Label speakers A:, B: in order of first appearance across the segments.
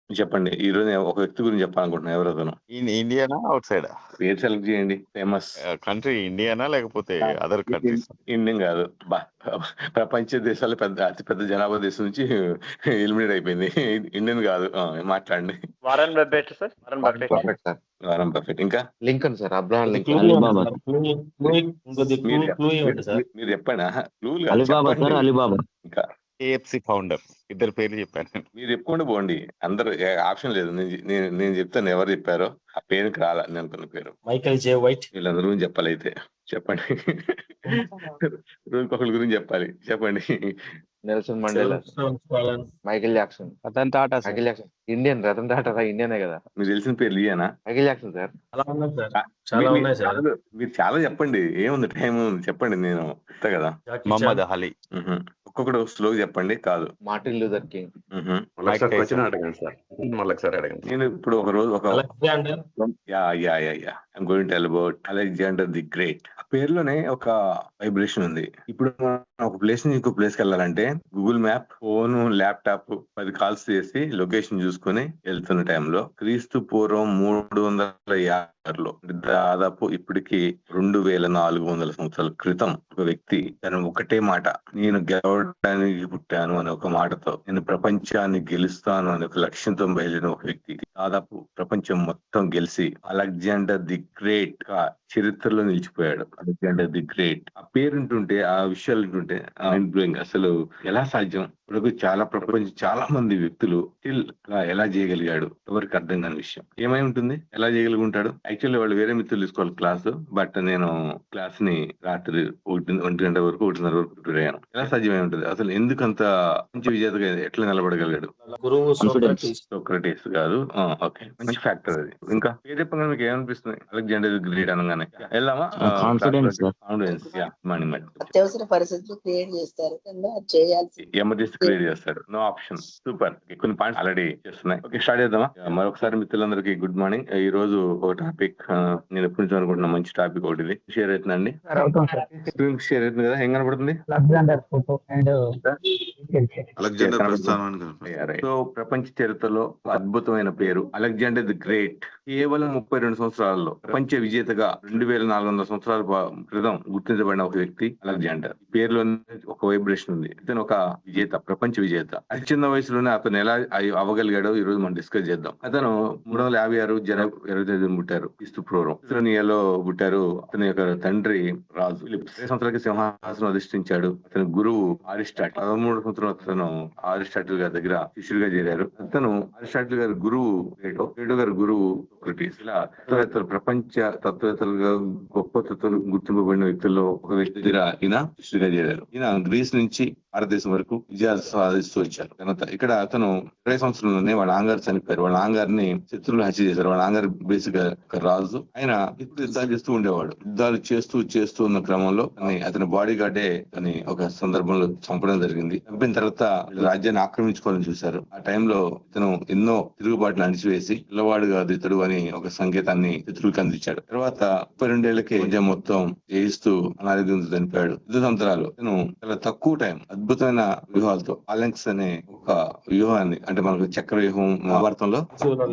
A: చెప్పండి. ఈరోజు నేను ఒక వ్యక్తి గురించి చెప్పాలనుకుంటున్నా. ఎవరతను?
B: Indiana out side?
A: పేరు సెలెక్ట్ చేయండి. ఫేమస్.
B: కంట్రీ ఇండియానా లేకపోతే అదర్ కంట్రీస్?
A: ఇండియన్ కాదు. ప్రపంచ దేశాలు అతి పెద్ద జనాభా దేశం నుంచి ఎలిమినేట్ అయిపోయింది. ఇండియన్ కాదు. మాట్లాడండి.
C: Warren Buffett sir.
D: Perfect sir.
A: Warren Buffett. ఇంకా
D: లింకన్ సార్, అబ్రహాం
E: కొద్ది
D: లింకన్.
E: క్లూ ఇవ్వండి
F: అలీబాబా
E: సార్. ఇంకొద్ది క్లూ ఇవ్వండి సార్.
A: మీరు చెప్పండి. క్లూలు కాదు,
F: అలీబాబా
A: చెప్పండి.
F: Sir, Alibaba.
A: ఇంకా
B: KFC ఫౌండర్. ఇద్దరు పేర్లు చెప్పాను.
A: మీరు చెప్పుకోండి పోండి. అందరు ఆప్షన్ లేదు. నేను చెప్తాను ఎవరు చెప్పారో. ఆ పేరుకి రాలా నేను అనుకున్న పేరు.
E: Michael J White.
A: వీళ్ళందరి గురించి చెప్పాలి అయితే. చెప్పండి. రోజుకొకరి గురించి చెప్పాలి. చెప్పండి.
D: Nelson Mandela, Michael Jackson.
F: Ratan Tata sir.
D: Michael Jackson Indian. Ratan Tata ఇండియనే కదా.
A: మీకు తెలిసిన పేర్లు ఇయ్యానా?
D: Michael Jackson sir.
E: చాలా ఉన్నాయి సార్. చాలా ఉన్నాయి సార్.
A: మీరు చాలా చెప్పండి. ఏముంది, టైం ఉంది, చెప్పండి. నేను చెప్తా కదా.
E: జాకీ
B: మహమ్మద్
E: చాన్.
B: అలీ.
A: ఒక్కొక్కడు స్లోగా చెప్పండి. కాదు.
D: Martin Luther king.
B: Mike Tyson.
G: Question అడగండి సార్. మళ్ళీ ఒకసారి అడగండి.
A: నేను ఇప్పుడు ఒక రోజు
E: Alexander.
A: I'm going tell about Alexander the great. ఆ పేరులోనే ఒక వైబ్రేషన్ ఉంది. ఇప్పుడు మనం ఒక ప్లేస్ నుంచి ఇంకో ప్లేస్ కి వెళ్ళాలంటే Google map, phone, laptop 10 calls చేసి లొకేషన్ చూసుకుని వెళ్తున్న టైంలో క్రీస్తు పూర్వం 350లో దాదాపు ఇప్పటికి 2400 సంవత్సరాల క్రితం ఒక వ్యక్తి తను ఒకటే మాట, నేను గెలవడానికి పుట్టాను అనే ఒక మాటతో, నేను ప్రపంచాన్ని గెలుస్తాను అనే ఒక లక్ష్యంతో బయలుదేరిన ఒక వ్యక్తి దాదాపు ప్రపంచం మొత్తం గెలిచి అలెగ్జాండర్ ది గ్రేట్ గా చరిత్రలో నిలిచిపోయాడు. Alexander the great. ఆ పేరుంటుంటే, ఆ విషయాలు ఉంటుంటే మైండ్ బ్లోయింగ్. అసలు ఎలా సాధ్యం? ఇప్పుడు చాలా మంది వ్యక్తులు స్టిల్ ఎలా చేయగలిగాడు ఎవరికి అర్థం కాని విషయం. ఏమై ఉంటుంది, ఎలా చేయగలుగుంటాడు? యాక్చువల్లీ వాళ్ళు వేరే మిత్రులు తీసుకోవాలి క్లాసు, బట్ నేను క్లాస్ ని రాత్రి 1 గంట వరకు 1:30 వరకు ప్రిపేర్ అయ్యాను. ఎలా సాధ్యమై ఉంటుంది? అసలు ఎందుకంత మంచి విజేతగా ఎట్లా నిలబడగలిగాడు?
E: గురువు సోక్రటీస్.
A: సోక్రటీస్ కాదు. ఓకే, మంచి ఫ్యాక్టర్ అది. ఇంకా పేరు చెప్పగానే మీకు ఏమనిపిస్తుంది? అలెగ్జాండర్ గ్రేట్ అనగానే వెళ్దామా?
F: Confidence sir.
A: కాన్ఫిడెన్స్.
H: అత్యవసర పరిస్థితులు క్రియేట్ చేస్తారు కన్నా అది చేయాల్సి.
A: ఎమర్జెన్సీ క్రియేట్ చేస్తాడు. No option. సూపర్. కొన్ని పాయింట్స్ ఆల్రెడీ చేస్తున్నాయి. ఓకే, స్టార్ట్ చేద్దామా? మరొకసారి మిత్రులందరికీ గుడ్ మార్నింగ్. ఈ రోజు ఒక టాపిక్ నేను ఎప్పటి నుంచి అనుకుంటున్నా, మంచి టాపిక్ ఒకటి షేర్ అవుతుందండి. స్క్రీన్ షేర్ అవుతుంది కదా? ఏం కనబడుతుంది?
G: అలెగ్జాండర్ ప్రస్థానం.
A: సో ప్రపంచ చరిత్రలో అద్భుతమైన పేరు అలెగ్జాండర్ ది గ్రేట్. కేవలం 32 సంవత్సరాల్లో ప్రపంచ విజేతగా 2400 సంవత్సరాల క్రితం గుర్తించబడిన ఒక వ్యక్తి అలెగ్జాండర్. పేరులో ఒక వైబ్రేషన్ ఉంది. ఇతను ఒక విజేత, ప్రపంచ విజేత. అతి చిన్న వయసులోనే అతను ఎలా అవ్వగలిగాడో ఈ రోజు మనం డిస్కస్ చేద్దాం. అతను 356 జనవరి 25 పుట్టారు. క్రీస్తు పూర్వం ఇస్రాయేలులో పుట్టారు. అతని యొక్క తండ్రి రాజు. 20 సంవత్సరాలకి సింహాసనం అధిష్ఠించాడు. అతని గురువు అరిస్టాటిల్. 13 సంవత్సరం అతను అరిస్టాటిల్ గారి దగ్గర శిష్యుడిగా చేరారు. అతను అరిస్టాటిల్ గారి గురువు ప్లేటో గారి గురువు సోక్రటీస్. ఇలా తత్వవేత్తలు, ప్రపంచ తత్వవేత్తలుగా గొప్ప తత్వలు గుర్తింపబడిన వ్యక్తుల్లో ఒక వ్యక్తి దగ్గర ఈయన శిష్యుడిగా చేరారు. ఈయన గ్రీస్ నుంచి భారతదేశం వరకు విజయాలు సాధిస్తూ వచ్చారు. ఇక్కడ అతను 20 సంవత్సరంలోనే వాళ్ళ నాన్నగారు చనిపోయారు. వాళ్ళ నాన్నగారిని శత్రువులు హత్య చేశారు. వాళ్ళ నాన్నగారు బేసిక్ గా రాజు. ఆయన యుద్ధాలు చేస్తూ ఉండేవాడు. యుద్ధాలు చేస్తూ ఉన్న క్రమంలో అతని బాడీ గార్డే అని ఒక సందర్భంలో చంపడం జరిగింది. చంపిన తర్వాత రాజ్యాన్ని ఆక్రమించుకోవాలని చూశారు. ఆ టైంలో ఇతను ఎన్నో తిరుగుబాట్లు అణిచివేసి పిల్లవాడు కాదు ఇతడు అని ఒక సంకేతాన్ని శత్రువులకు అందించాడు. తర్వాత 32 ఏళ్లకే మొత్తం జయిస్తూ అనారోగ్యంతో చనిపోయాడు. యుద్ధ సంవత్సరాలు ఇతను చాలా తక్కువ టైం అద్భుతమైన వ్యూహాలతో ఫాలెంక్స్ అనే ఒక వ్యూహాన్ని, అంటే మనకు చక్ర వ్యూహం మహాభారతంలో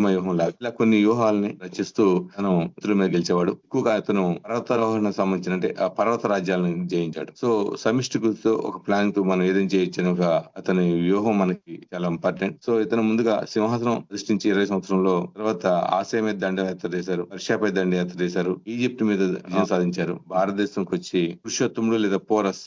A: వ్యూహం లాగా ఇలా కొన్ని వ్యూహాలని రచిస్తూ తను ఇతరుల మీద గెలిచేవాడు. ఎక్కువగా అతను పర్వతారోహణ సంబంధించిన అంటే ఆ పర్వత రాజ్యాలను జయించాడు. సో సమిష్టితో ఒక ప్లాన్ తో మనం ఏదైనా చేయొచ్చు అని ఒక అతని వ్యూహం మనకి చాలా ఇంపార్టెంట్. సో ఇతను ముందుగా సింహాసనం సృష్టించి 20 సంవత్సరంలో, తర్వాత ఆసియా మీద దండయాత్ర చేశారు, రష్యాపై దండయాత్ర చేశారు, ఈజిప్ట్ మీద విజయం సాధించారు. భారతదేశంకి వచ్చి పురుషోత్తముడు లేదా పోరస్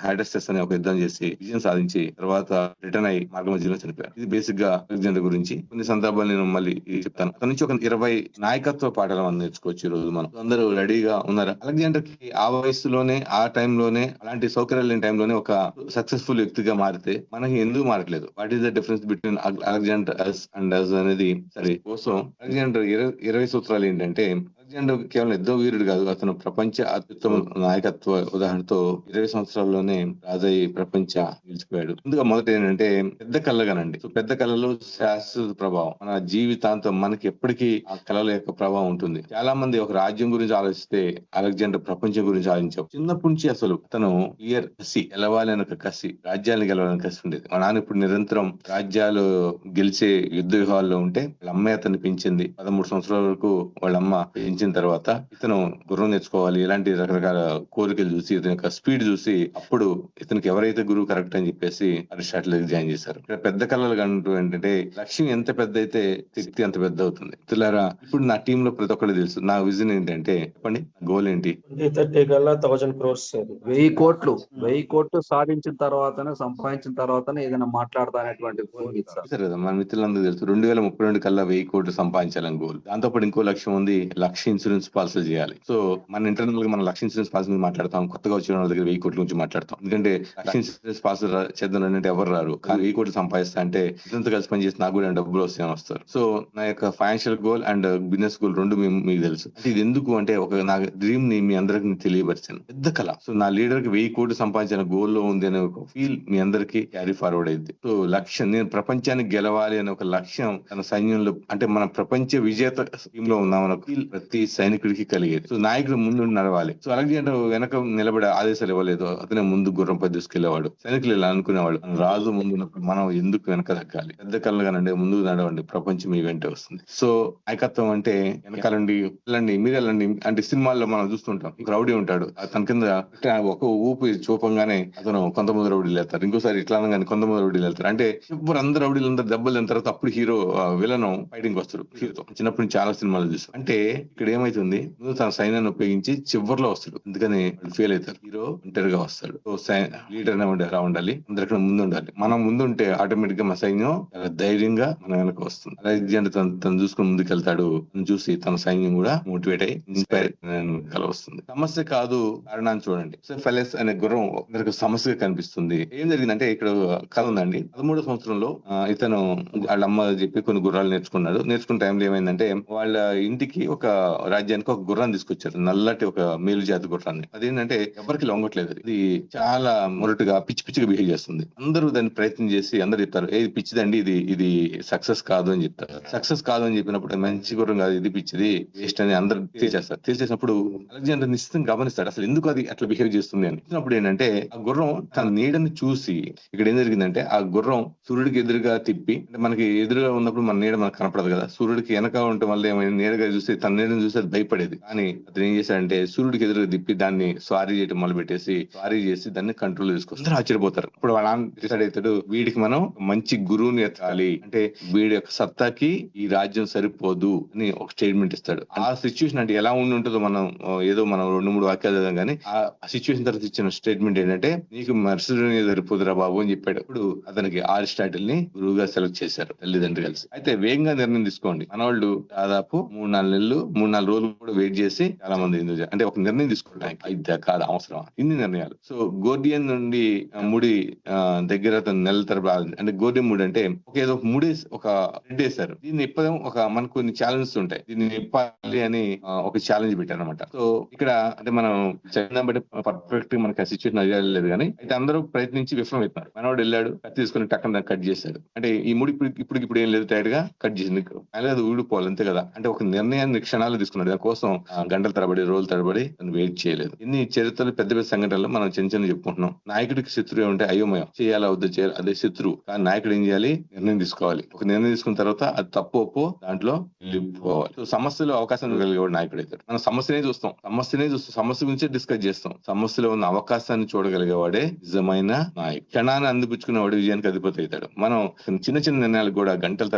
A: హైడస్టస్ అనే ఒక యుద్ధం చేసి విజయం సాధించి తర్వాత రిటర్న్ అయ్యి మార్గ మధ్యలో చనిపోయారు. ఇది బేసిక్ గా అలెగ్జాండర్ గురించి. కొన్ని సందర్భాలు నేను మళ్ళీ చెప్తాను. అతని నుంచి ఒక 20 నాయకత్వ పాఠాలు మనం నేర్చుకోవచ్చు ఈ రోజు. మనం అందరూ రెడీగా ఉన్నారు. అలెగ్జాండర్ కి ఆ వయసులోనే, ఆ టైంలోనే, అలాంటి సౌకర్యాలు లేని టైంలోనే ఒక సక్సెస్ఫుల్ వ్యక్తిగా మారితే మనకి ఎందుకు మారట్లేదు? What is the difference between Alexander and us అనేది సరే కోసం అలెగ్జాండర్ 20 సూత్రాలు ఏంటంటే, అలెగ్జాండర్ కేవలం యుద్ధ వీరుడు కాదు, అతను ప్రపంచ అత్యుత్తమ నాయకత్వ ఉదాహరణతో 20 సంవత్సరాల్లోనే రాజయ్య ప్రపంచ నిలిచిపోయాడు. ముందుగా మొదట ఏంటంటే పెద్ద కళ్ళగానండి. సో పెద్ద కళలో శాశ్వత ప్రభావం, మన జీవితాంతం మనకి ఎప్పటికీ ఆ కళల యొక్క ప్రభావం ఉంటుంది. చాలా మంది ఒక రాజ్యం గురించి ఆలోచిస్తే అలెగ్జాండర్ ప్రపంచం గురించి ఆలోచించాం. చిన్నప్పటి నుంచి అసలు అతను క్లియర్ కసి, గెలవాలని ఒక కసి, రాజ్యాన్ని గెలవాలని కసి ఉండేది. మా నాన్న ఇప్పుడు నిరంతరం రాజ్యాలు గెలిచే యుద్ధ వ్యూహాల్లో ఉంటే వాళ్ళ అమ్మాయి అతన్ని పెంచింది. 13 సంవత్సరాల వరకు వాళ్ళ అమ్మ పెంచిన తర్వాత ఇతను గుర్రం నేర్చుకోవాలి, ఇలాంటి రకరకాల కోరికలు చూసి ఇతని యొక్క స్పీడ్ చూసి అప్పుడు ఇతనికి ఎవరైతే గురువు కరెక్ట్ అని చెప్పేసి అరిస్టాటిల్ జాయిన్ చేశారు. ఇక్కడ పెద్ద కళలు కంటూ ఏంటంటే లక్ష్యం ఎంత పెద్ద అయితే శక్తి అంత పెద్ద అవుతుంది. మిత్రులారా, ఇప్పుడు నా టీమ్ లో ప్రతి ఒక్కళ్ళు తెలుసు నా విజన్ ఏంటంటే, చెప్పండి గోల్ ఏంటి?
E: 2030 కల్లా 1000 crores.
C: 1000 కోట్లు సాధించిన తర్వాతనే, సంపాదించిన తర్వాతనే ఏదైనా మాట్లాడతా అనేటువంటి గోల్ ఇది సార్.
A: చూసారు కదా, మన మిత్రులందరూ తెలుసు 2032 కల్లా 1000 కోట్లు సంపాదించాలని గోల్. దాంతో పాటు ఇంకో లక్ష్యం ఉంది, లక్ష ఇన్సూరెన్స్ పాలసీ చేయాలి. సో మన ఇంటర్నల్ గా మనం లక్ష ఇన్సూరెన్స్ పాలసీ గురించి మాట్లాడతాం, కొత్తగా వచ్చిన వాళ్ళ దగ్గర 1000 కోట్ల గురించి మాట్లాడతాం. ఎందుకంటే లక్ష ఇన్సూరెన్స్ పాలసీ చేద్దాం అంటే ఎవరు రారు, కానీ 1000 కోట్లు సంపాదిస్తా అంటే ఇదంతా కలిసి పని చేసి నాకు కూడా డబ్బులు వస్తాయని వస్తారు. సో నా యొక్క financial goal and business goal రెండు మీకు తెలుసు. అంటే ఇది ఎందుకు అంటే ఒక నా డ్రీమ్ ని మీ అందరికి తెలియపరిచాను. పెద్ద కళ. సో నా లీడర్ కి 1000 కోట్లు సంపాదించిన గోల్ లో ఉంది అనే ఒక ఫీల్ మీ అందరికి క్యారీ ఫార్వర్డ్ అయింది. సో లక్ష్యం, నేను ప్రపంచానికి గెలవాలి అనే ఒక లక్ష్యం తన సైన్యంలో, అంటే మన ప్రపంచ విజేత టీమ్ లో ఉన్నామన్న ఫీల్ ప్రతి సైనికుడికి కలిగేది. సో నాయకుడు ముందు నడవాలి. సో అలెగ్జాండర్ వెనక నిలబడే ఆదేశాలు ఇవ్వలేదు, అతనే ముందు గుర్రంపై తీసుకెళ్లేవాడు. సైనికులు ఇలా అనుకునేవాడు, రాజు ముందు ఉన్నప్పుడు మనం ఎందుకు వెనక దక్కాలి, పెద్ద కళ్ళగానండి ముందుకు నడవండి, ప్రపంచం మీ వెంటే వస్తుంది. సో నాయకత్వం అంటే వెనకాలండి, వెళ్ళండి, మీరు వెళ్ళండి. అంటే సినిమాల్లో మనం చూస్తుంటాం, ఒక రౌడీ ఉంటాడు, తన కింద ఒక ఊపి చూపంగానే అతను కొంతమంది రౌడీలు వెళ్తారు, ఇంకోసారి ఇట్లా అనగానే కొంతమంది రౌడీలు వెళ్తారు. అంటే ఇప్పుడు అందరు రౌడీలు అందరు దెబ్బలు తిన్న తర్వాత అప్పుడు హీరో విలన్ ఫైటింగ్ వస్తాడు హీరోతో. చిన్నప్పటి నుంచి చాలా సినిమాలు చూస్తాం. అంటే ఇక్కడ ఏమైతుంది, ముందు తన సైన్యాన్ని ఉపయోగించి చివరిలో వస్తాడు, అందుకని ఫెయిల్ అవుతారు. హీరో ఒంటరిగా వస్తాడు. సో లీడర్ ఎలా ఉండాలి, అందరికన్నా ముందు ఉండాలి. మనం ముందు ఉంటే ఆటోమేటిక్ గా మన సైన్యం ధైర్యంగా మన వెనక వస్తుంది. అలెగ్జాండర్ తను చూసుకుని ముందుకెళ్తాడు, చూసి తన సైన్యం కూడా మోటివేట్ అయ్యి ఇన్స్పైర్ వస్తుంది. సమస్య కాదు కారణాన్ని చూడండి. సో ఫెలెస్ అనే గుర్రం అందరికి సమస్యగా కనిపిస్తుంది. ఏం జరిగిందంటే ఇక్కడ కథ ఉందండి. 13వ సంవత్సరంలో ఇతను వాళ్ళ అమ్మ చెప్పి కొన్ని గుర్రాలు నేర్చుకున్నాడు. నేర్చుకున్న టైంలో ఏమైందంటే వాళ్ళ ఇంటికి ఒక రాజ్యానికి ఒక గుర్రాన్ని తీసుకొచ్చారు, నల్లటి ఒక మేలు జాతి గుర్రాన్ని. అదేంటంటే ఎవరికి లొంగట్లేదు, ఇది చాలా మొరటుగా పిచ్చి పిచ్చిగా బిహేవ్ చేస్తుంది. అందరూ దాన్ని ప్రయత్నం చేసి అందరు చెప్తారు, ఏది పిచ్చిదండి, ఇది సక్సెస్ కాదు అని చెప్తారు. సక్సెస్ కాదు అని చెప్పినప్పుడు మంచి గుర్రం కాదు, ఇది పిచ్చిది, వేస్ట్ అని అందరు తీసేస్తారు. తీసేసినప్పుడు అలెగ్జాండర్ నిశ్చితంగా గమనిస్తాడు అసలు ఎందుకు అది అట్లా బిహేవ్ చేస్తుంది అని. ఇచ్చినప్పుడు ఏంటంటే ఆ గుర్రం తన నీడని చూసి, ఇక్కడ ఏం జరిగిందంటే ఆ గుర్రం సూర్యుడికి ఎదురుగా తిప్పి, అంటే మనకి ఎదురుగా ఉన్నప్పుడు మన నీడ మనకు కనపడదు కదా, సూర్యుడికి వెనక ఉండటం వల్ల ఏమైనా నీడగా చూసి తన నీడని చూసి అది భయపడేది. కానీ అతను ఏం చేశాడంటే సూర్యుడికి ఎదురుగా తిప్పి దాన్ని స్వారీ చేయడం మొదలు పెట్టేసి స్వారీ చేసి దాన్ని కంట్రోల్ చేసుకొని అందరూ ఆశ్చర్యపోతారు. ఇప్పుడు వాళ్ళ డిసైడ్ అవుతాడు, వీడికి మనం మంచి గురువుని ఎత్తాలి, అంటే వీడి యొక్క సత్తాకి ఈ రాజ్యం సరిపోదు అని ఒక స్టేట్మెంట్ ఇస్తాడు. ఆ సిచ్యువేషన్ అంటే ఎలా ఉంటుందో మనం ఏదో మనం 2-3 వాక్యాలు చదివాం కానీ ఆ సిచ్యువేషన్ తర్వాత ఇచ్చిన స్టేట్మెంట్ ఏంటంటే, నీకు మెర్సిడోనియా సరిపోదురా బాబు అని చెప్పాడు. ఇప్పుడు అతనికి అరిస్టాటిల్ ని గురువుగా సెలెక్ట్ చేశారు తల్లిదండ్రులు కలిసి. అయితే వేగంగా నిర్ణయం తీసుకోండి. మన వాళ్ళు దాదాపు 3-4 రోజులు కూడా వెయిట్ చేసి చాలా మంది అంటే ఒక నిర్ణయం తీసుకోవడానికి అయితే కాదు అవసరం ఇన్ని నిర్ణయాలు. సో గోర్డియన్ నుండి ముడి దగ్గర నెల తరబడి, అంటే గోర్డియన్ ముడి అంటే ఏదో ముడేసి ఒక రెడ్ వేశారు. దీన్ని ఇప్పడం మనకు కొన్ని ఛాలెంజెస్ ఉంటాయి, దీన్ని ఇప్పాలి అని ఒక ఛాలెంజ్ పెట్టారు అనమాట. సో ఇక్కడ అంటే మనం చైనా బట్టి పర్ఫెక్ట్ మనకి ఆ సిచ్యువేషన్ అయ్యలేదు కానీ అయితే అందరూ ప్రయత్నించి విఫలం అవుతున్నారు. మనవాడు వెళ్ళాడు, కత్తి తీసుకుని టక్కన కట్ చేశాడు. అంటే ఈ ముడి ఇప్పుడు ఏం లేదు, టైట్ గా కట్ చేసింది, అది ఊడిపోవాలి అంతే కదా. అంటే ఒక నిర్ణయాన్ని క్షణాలు తీసుకున్నాడు, దానికోసం గంటల తరబడి రోజుల తరబడి వెయిట్ చేయలేదు. ఇన్ని చరిత్రలు పెద్ద పెద్ద సంఘటనలు మనం చిన్న చెప్పుకుంటున్నాం. నాయకుడికి శత్రువు ఉంటే అయోమయం, చేయాలా వద్ద చేయాలి, అదే శత్రువు. కానీ నాయకుడు ఏం చేయాలి, నిర్ణయం తీసుకోవాలి. ఒక నిర్ణయం తీసుకున్న తర్వాత అది తప్పు ఒప్పో దాంట్లో వెళ్ళిపోవాలి. సో సమస్యలో అవకాశం కలిగేవాడు నాయకుడు అవుతాడు. మనం సమస్యనే చూస్తాం, సమస్య గురించే డిస్కస్ చేస్తాం. సమస్యలో ఉన్న అవకాశాన్ని చూడగలిగేవాడే నిజమైన నాయకుడు. క్షణాన్ని అందిపుచ్చుకునేవాడు విజయానికి అధిపతి అవుతాడు. మనం చిన్న చిన్న నిర్ణయాలు కూడా గంటల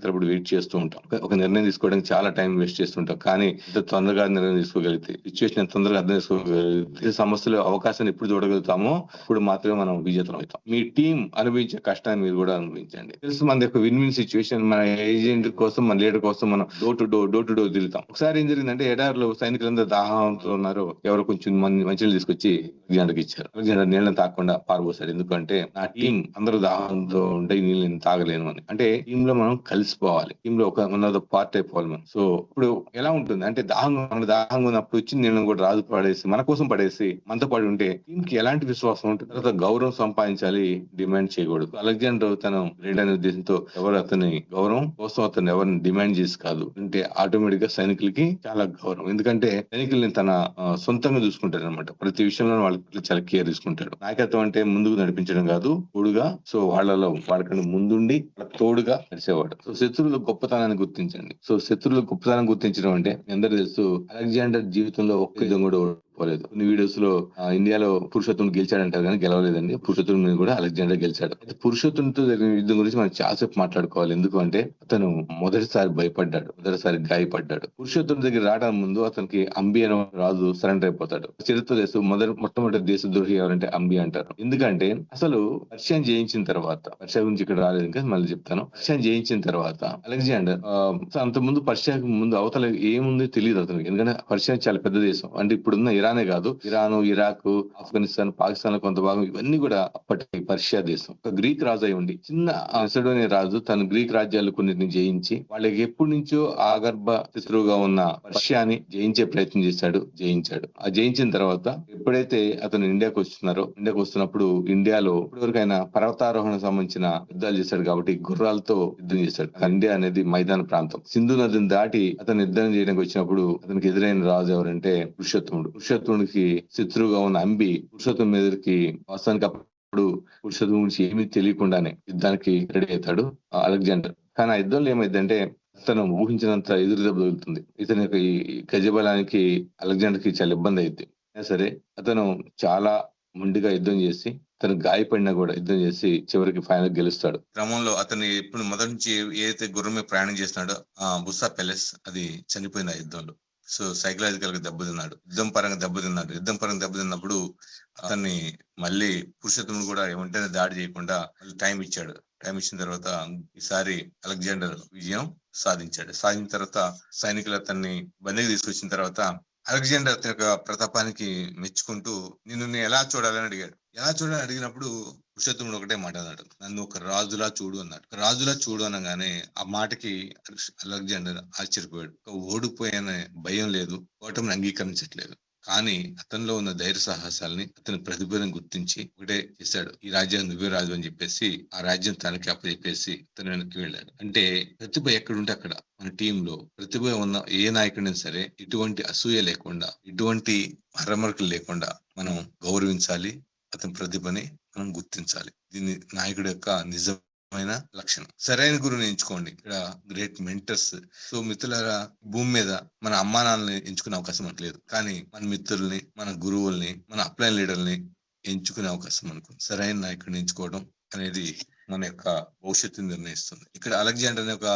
A: తరబడి వెయిట్ చేస్తూ ఉంటాం. ఒక నిర్ణయం తీసుకోవడానికి చాలా టైం వేస్ట్ చేస్తుంటాం. కానీ ఇంత తొందరగా నిర్ణయం తీసుకోగలిగితే, సిచ్యువేషన్ ఎంత తొందరగా అర్థం చేసుకోగలిగితే, సమస్యలో అవకాశాన్ని ఎప్పుడు చూడగలుగుతామో అప్పుడు మాత్రమే మనం విజేతం అవుతాం. మీ టీం అనుభవించే కష్టాన్ని మీరు కూడా అనుభవించండి. తెలుసు మన యొక్క విన్ విన్ సిచ్యువేషన్, మన ఏజెంట్ కోసం, మన లీడర్ కోసం మనం డోర్ టు డోర్ తిరుగుతాం. ఒకసారి ఏం జరిగిందంటే ఎడారిలో సైనికులందరూ దాహంతో ఉన్నారు, ఎవరో కొంచెం మంచినీళ్ళు తీసుకొచ్చి అలెగ్జాండర్కి ఇచ్చారు. అలెగ్జాండర్ నీళ్ళని తాగకుండా పారబోసాడు. ఎందుకంటే నా టీం అందరూ దాహంతో ఉంటే ఈ నీళ్ళని తాగలేను అని. అంటే టీమ్ లో మనం కలిసిపోవాలి, టీమ్ లో ఒక పార్ట్ అయిపోవాలి మనం. సో ఇప్పుడు ఎలా ఉంటుంది అంటే దాహంగా ఉన్నప్పుడు వచ్చి నేను కూడా రాజు పడేసి మన కోసం పడేసి మనతో పడి ఉంటే టీమ్ కి ఎలాంటి విశ్వాసం ఉంటుంది? తర్వాత గౌరవం సంపాదించాలి, డిమాండ్ చేయకూడదు. అలెగ్జాండర్ తను గ్రేట్ అనే ఉద్దేశంతో ఎవరు అతని గౌరవం కోసం అతను ఎవరిని డిమాండ్ చేసి కాదు, అంటే ఆటోమేటిక్ గా సైనికులకి చాలా గౌరవం. ఎందుకంటే సైనికుల్ని తన సొంతంగా చూసుకుంటాడు అనమాట. ప్రతి విషయంలో వాళ్ళకి చాలా కేర్ తీసుకుంటాడు. నాయకత్వం అంటే ముందుకు నడిపించడం కాదు, తోడుగా. సో వాళ్ళకన్నా ముందుండి తోడుగా నడిచేవాడు. సో శత్రువుల గొప్పతనాన్ని గుర్తించండి. సో శత్రువుల గొప్పతనాన్ని గుర్తించడం అంటే మీ అందరూ తెలుసు, అలెగ్జాండర్ జీవితంలో ఒక్క యుద్ధం కూడా పోలేదు. కొన్ని వీడియోస్ లో ఇండియాలో పురుషోత్తుడు గెలిచాడంటారు కానీ గెలవలేదండి. పురుషోత్తుడి మీద కూడా అలెగ్జాండర్ గెలిచాడు. అయితే పురుషోత్తుడితో జరిగిన యుద్ధం గురించి మనం చాలాసేపు మాట్లాడుకోవాలి. ఎందుకు అంటే అతను మొదటిసారి భయపడ్డాడు, మొదటిసారి గాయపడ్డాడు. పురుషోత్తుడి దగ్గర రావడానికి ముందు అతనికి అంబి అనే రాజు సరెండర్ అయిపోతాడు. చరిత్ర దేశం మొట్టమొదటి దేశద్రోహి ఎవరంటే అంబి అంటారు. ఎందుకంటే అసలు పర్షియాని జయించిన తర్వాత, పర్షియా గురించి ఇక్కడ రాలేదు ఇంకా మళ్ళీ చెప్తాను. పర్షియాని జయించిన తర్వాత అలెగ్జాండర్ అంత ముందు పర్షియాకి ముందు అవతల ఏముందో తెలియదు అతనికి. ఎందుకంటే పర్షియా చాలా పెద్ద దేశం. అంటే ఇప్పుడున్న ఇరానే కాదు, ఇరాను, ఇరాక్, ఆఫ్ఘనిస్తాన్, పాకిస్తాన్ లో కొంత భాగం, ఇవన్నీ కూడా అప్పటి పర్షియా దేశం. ఒక గ్రీక్ రాజు అయి ఉండి చిన్న మెసడోనియా రాజు తన గ్రీక్ రాజ్యాలు కొన్నిటిని జయించి వాళ్ళకి ఎప్పటి నుంచో ఆగర్భ శత్రువుగా ఉన్న పర్షియాని జయించే ప్రయత్నం చేశాడు, జయించాడు. ఆ జయించిన తర్వాత ఎప్పుడైతే అతను ఇండియాకి వస్తున్నప్పుడు ఇండియాలో ఇప్పటివరకైనా పర్వతారోహణ సంబంధించిన యుద్ధాలు చేశాడు కాబట్టి గుర్రాలతో యుద్ధం చేశాడు. ఇండియా అనేది మైదాన ప్రాంతం. సింధు నదిని దాటి అతను యుద్ధం చేయడానికి వచ్చినప్పుడు అతనికి ఎదురైన రాజు ఎవరంటే పురుషోత్తముడికి శత్రువుగా ఉన్న అంబి పురుషోత్తముడి మీదకి వాస్తవానికి అప్పుడు పురుషోత్తముడి గురించి ఏమీ తెలియకుండానే యుద్ధానికి రెడీ అవుతాడు అలెగ్జాండర్. కానీ ఆ యుద్ధంలో ఏమైందంటే అతను ఊహించినంత ఎదురు దెబ్బ తగులుతుంది. ఇతని ఈ గజబలానికి అలెగ్జాండర్ కి చాలా ఇబ్బంది అయింది. సరే అతను చాలా ముందుగా యుద్ధం చేసి తను గాయపడినా కూడా యుద్ధం చేసి చివరికి ఫైనల్ గెలుస్తాడు. క్రమంలో అతను ఇప్పుడు మొదటి నుంచి ఏదైతే గుర్రం మీద ప్రయాణం చేస్తున్నాడో బుస్సా ప్యాలెస్ అది చనిపోయింది ఆ యుద్ధంలో. సో సైకలాజికల్ గా దెబ్బతిన్నాడు, యుద్ధం పరంగా దెబ్బతిన్నప్పుడు అతన్ని మళ్ళీ పురుషోత్తముడు కూడా వెంటనే దాడి చేయకుండా మళ్ళీ టైం ఇచ్చాడు. టైం ఇచ్చిన తర్వాత ఈసారి అలెగ్జాండర్ విజయం సాధించిన తర్వాత సైనికులు అతన్ని బందీకి తీసుకొచ్చిన తర్వాత అలెగ్జాండర్ అతని యొక్క ప్రతాపానికి మెచ్చుకుంటూ నేను ఎలా చూడాలని అడిగాడు. అడిగినప్పుడు పురుషోత్తముడు ఒకటే మాట అన్నాడు, నన్ను ఒక రాజులా చూడు అన్నాడు. రాజులా చూడు అనగానే ఆ మాటకి అలెగ్జాండర్ ఆశ్చర్యపోయాడు. ఓడిపోయిన భయం లేదు, ఓటమిని అంగీకరించట్లేదు. కానీ అతనిలో ఉన్న ధైర్య సాహసాలని, అతని ప్రతిభను గుర్తించి ఒకటే చేశాడు, ఈ రాజ్యం నువ్వే రాజు అని చెప్పేసి ఆ రాజ్యం తనకి అప్పచెప్పేసి తన వెనక్కి వెళ్ళాడు. అంటే ప్రతిభ ఎక్కడుంటే అక్కడ మన టీంలో ప్రతిభ ఉన్న ఏ నాయకుడైనా సరే ఎటువంటి అసూయ లేకుండా, ఎటువంటి మరమరకలు లేకుండా మనం గౌరవించాలి, అతని ప్రతిభని మనం గుర్తించాలి. దీన్ని నాయకుడి యొక్క నిజమైన లక్షణం. సరైన గురువుని ఎంచుకోండి. ఇక్కడ గ్రేట్ మెంటర్స్. సో మిత్రులారా, భూమి మీద మన అమ్మా నాన్నల్ని ఎంచుకునే అవకాశం మనకు లేదు, కానీ మన మిత్రుల్ని, మన గురువుల్ని, మన అప్లైన్ లీడర్ని ఎంచుకునే అవకాశం మనకు. సరైన నాయకుడిని ఎంచుకోవడం అనేది మన యొక్క భవిష్యత్తుని నిర్ణయిస్తుంది. ఇక్కడ అలెగ్జాండర్ అనే ఒక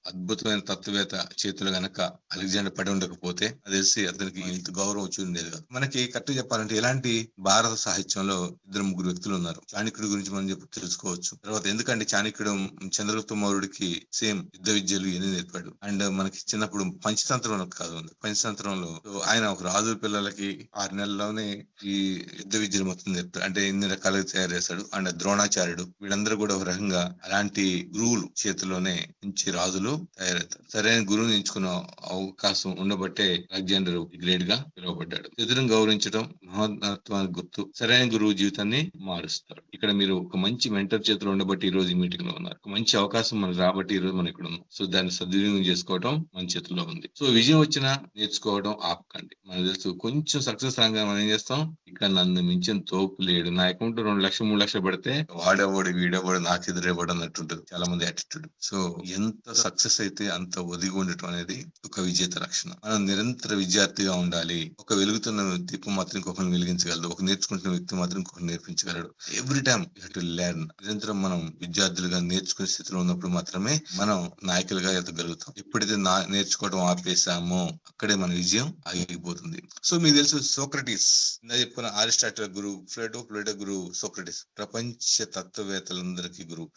A: అద్భుతమైన తత్వవేత్త చేతులు గనక అలెగ్జాండర్ పడి ఉండకపోతే అది తెలిసి అతనికి ఇంత గౌరవం వచ్చి ఉండేది కాదు. మనకి కరెక్ట్ చెప్పాలంటే ఇలాంటి భారత సాహిత్యంలో 2-3 వ్యక్తులు ఉన్నారు. చాణక్యుడి గురించి మనం తెలుసుకోవచ్చు. తర్వాత ఎందుకంటే చాణక్యుడు చంద్రగుప్త మౌర్యుడికి సేమ్ యుద్ధ విద్యలు ఎన్ని నేర్పాడు. అండ్ మనకి చిన్నప్పుడు పంచతంత్రంలో కాదు, పంచతంత్రంలో ఆయన ఒక రాజు పిల్లలకి 6 నెలల్లోనే ఈ యుద్ధ విద్యలు మొత్తం నేర్పాడు. అంటే ఎన్ని రకాలుగా తయారు చేశాడు. అండ్ ద్రోణాచార్యుడు, వీళ్ళందరూ కూడా ఒక రకంగా అలాంటి గురువులు చేతిలోనే మంచి రాజులు తయారవుతారు. సరైన గురువుని ఎంచుకున్న అవకాశం ఉండబట్టే అలెగ్జాండర్ గ్రేట్ గా పిలువబడ్డాడు. ఎదురుని గౌరవించడం మహోన్నతానికి గుర్తు. సరైన గురువు జీవితాన్ని మారుస్తారు. ఇక్కడ మీరు ఒక మంచి మెంటర్ చేతిలో ఉండబట్టి ఈ రోజు ఈ మీటింగ్ లో ఉన్నారు. ఒక మంచి అవకాశం మనకు రాబట్టి ఈ రోజు మనం ఇక్కడ ఉన్నాం. సో దాన్ని సద్వినియోగం చేసుకోవడం మన చేతుల్లో ఉంది. సో విజయం వచ్చినా నేర్చుకోవడం ఆపకండి. మనకు తెలుసు కొంచెం సక్సెస్ రాగా మనం ఏం చేస్తాం, ఇక్కడ నన్ను మించిన తోపు లేడు, నా అకౌంట్ 2 లక్షలు 3 లక్షలు పడితే వాడేవాడు వీడేవాడు నాకు ఎదురేవాడు అన్నట్టుంటది చాలా మంది యాటిట్యూడ్. సో ఎంత సక్సెస్ అయితే అంత ఒదిగి ఉండటం అనేది ఒక విజేత లక్షణం. మనం నిరంతర విద్యార్థిగా ఉండాలి. ఒక వెలుగుతున్న దీపం మాత్రం ఇంకొకరిని వెలిగించగలదు, ఒక నేర్చుకుంటున్న వ్యక్తి మాత్రం ఇంకొకరు నేర్పించగలడు. Every time you have to learn. నిరంతరం మనం విద్యార్థులుగా నేర్చుకునే స్థితిలో ఉన్నప్పుడు మాత్రమే మనం నాయకులుగా ఎదగలుగుతాం. ఎప్పుడైతే నేర్చుకోవడం ఆపేసామో అక్కడే మన విజయం ఆగిపోతుంది. సో మీకు తెలుసు సోక్రటీస్, ఇందా చెప్పుకున్న అరిస్టాటిల్ గురువు, ప్లేటో గురువు సోక్రటీస్. ప్రపంచ తత్వవేత్తలందరికీ
I: అందరికీ గురువు.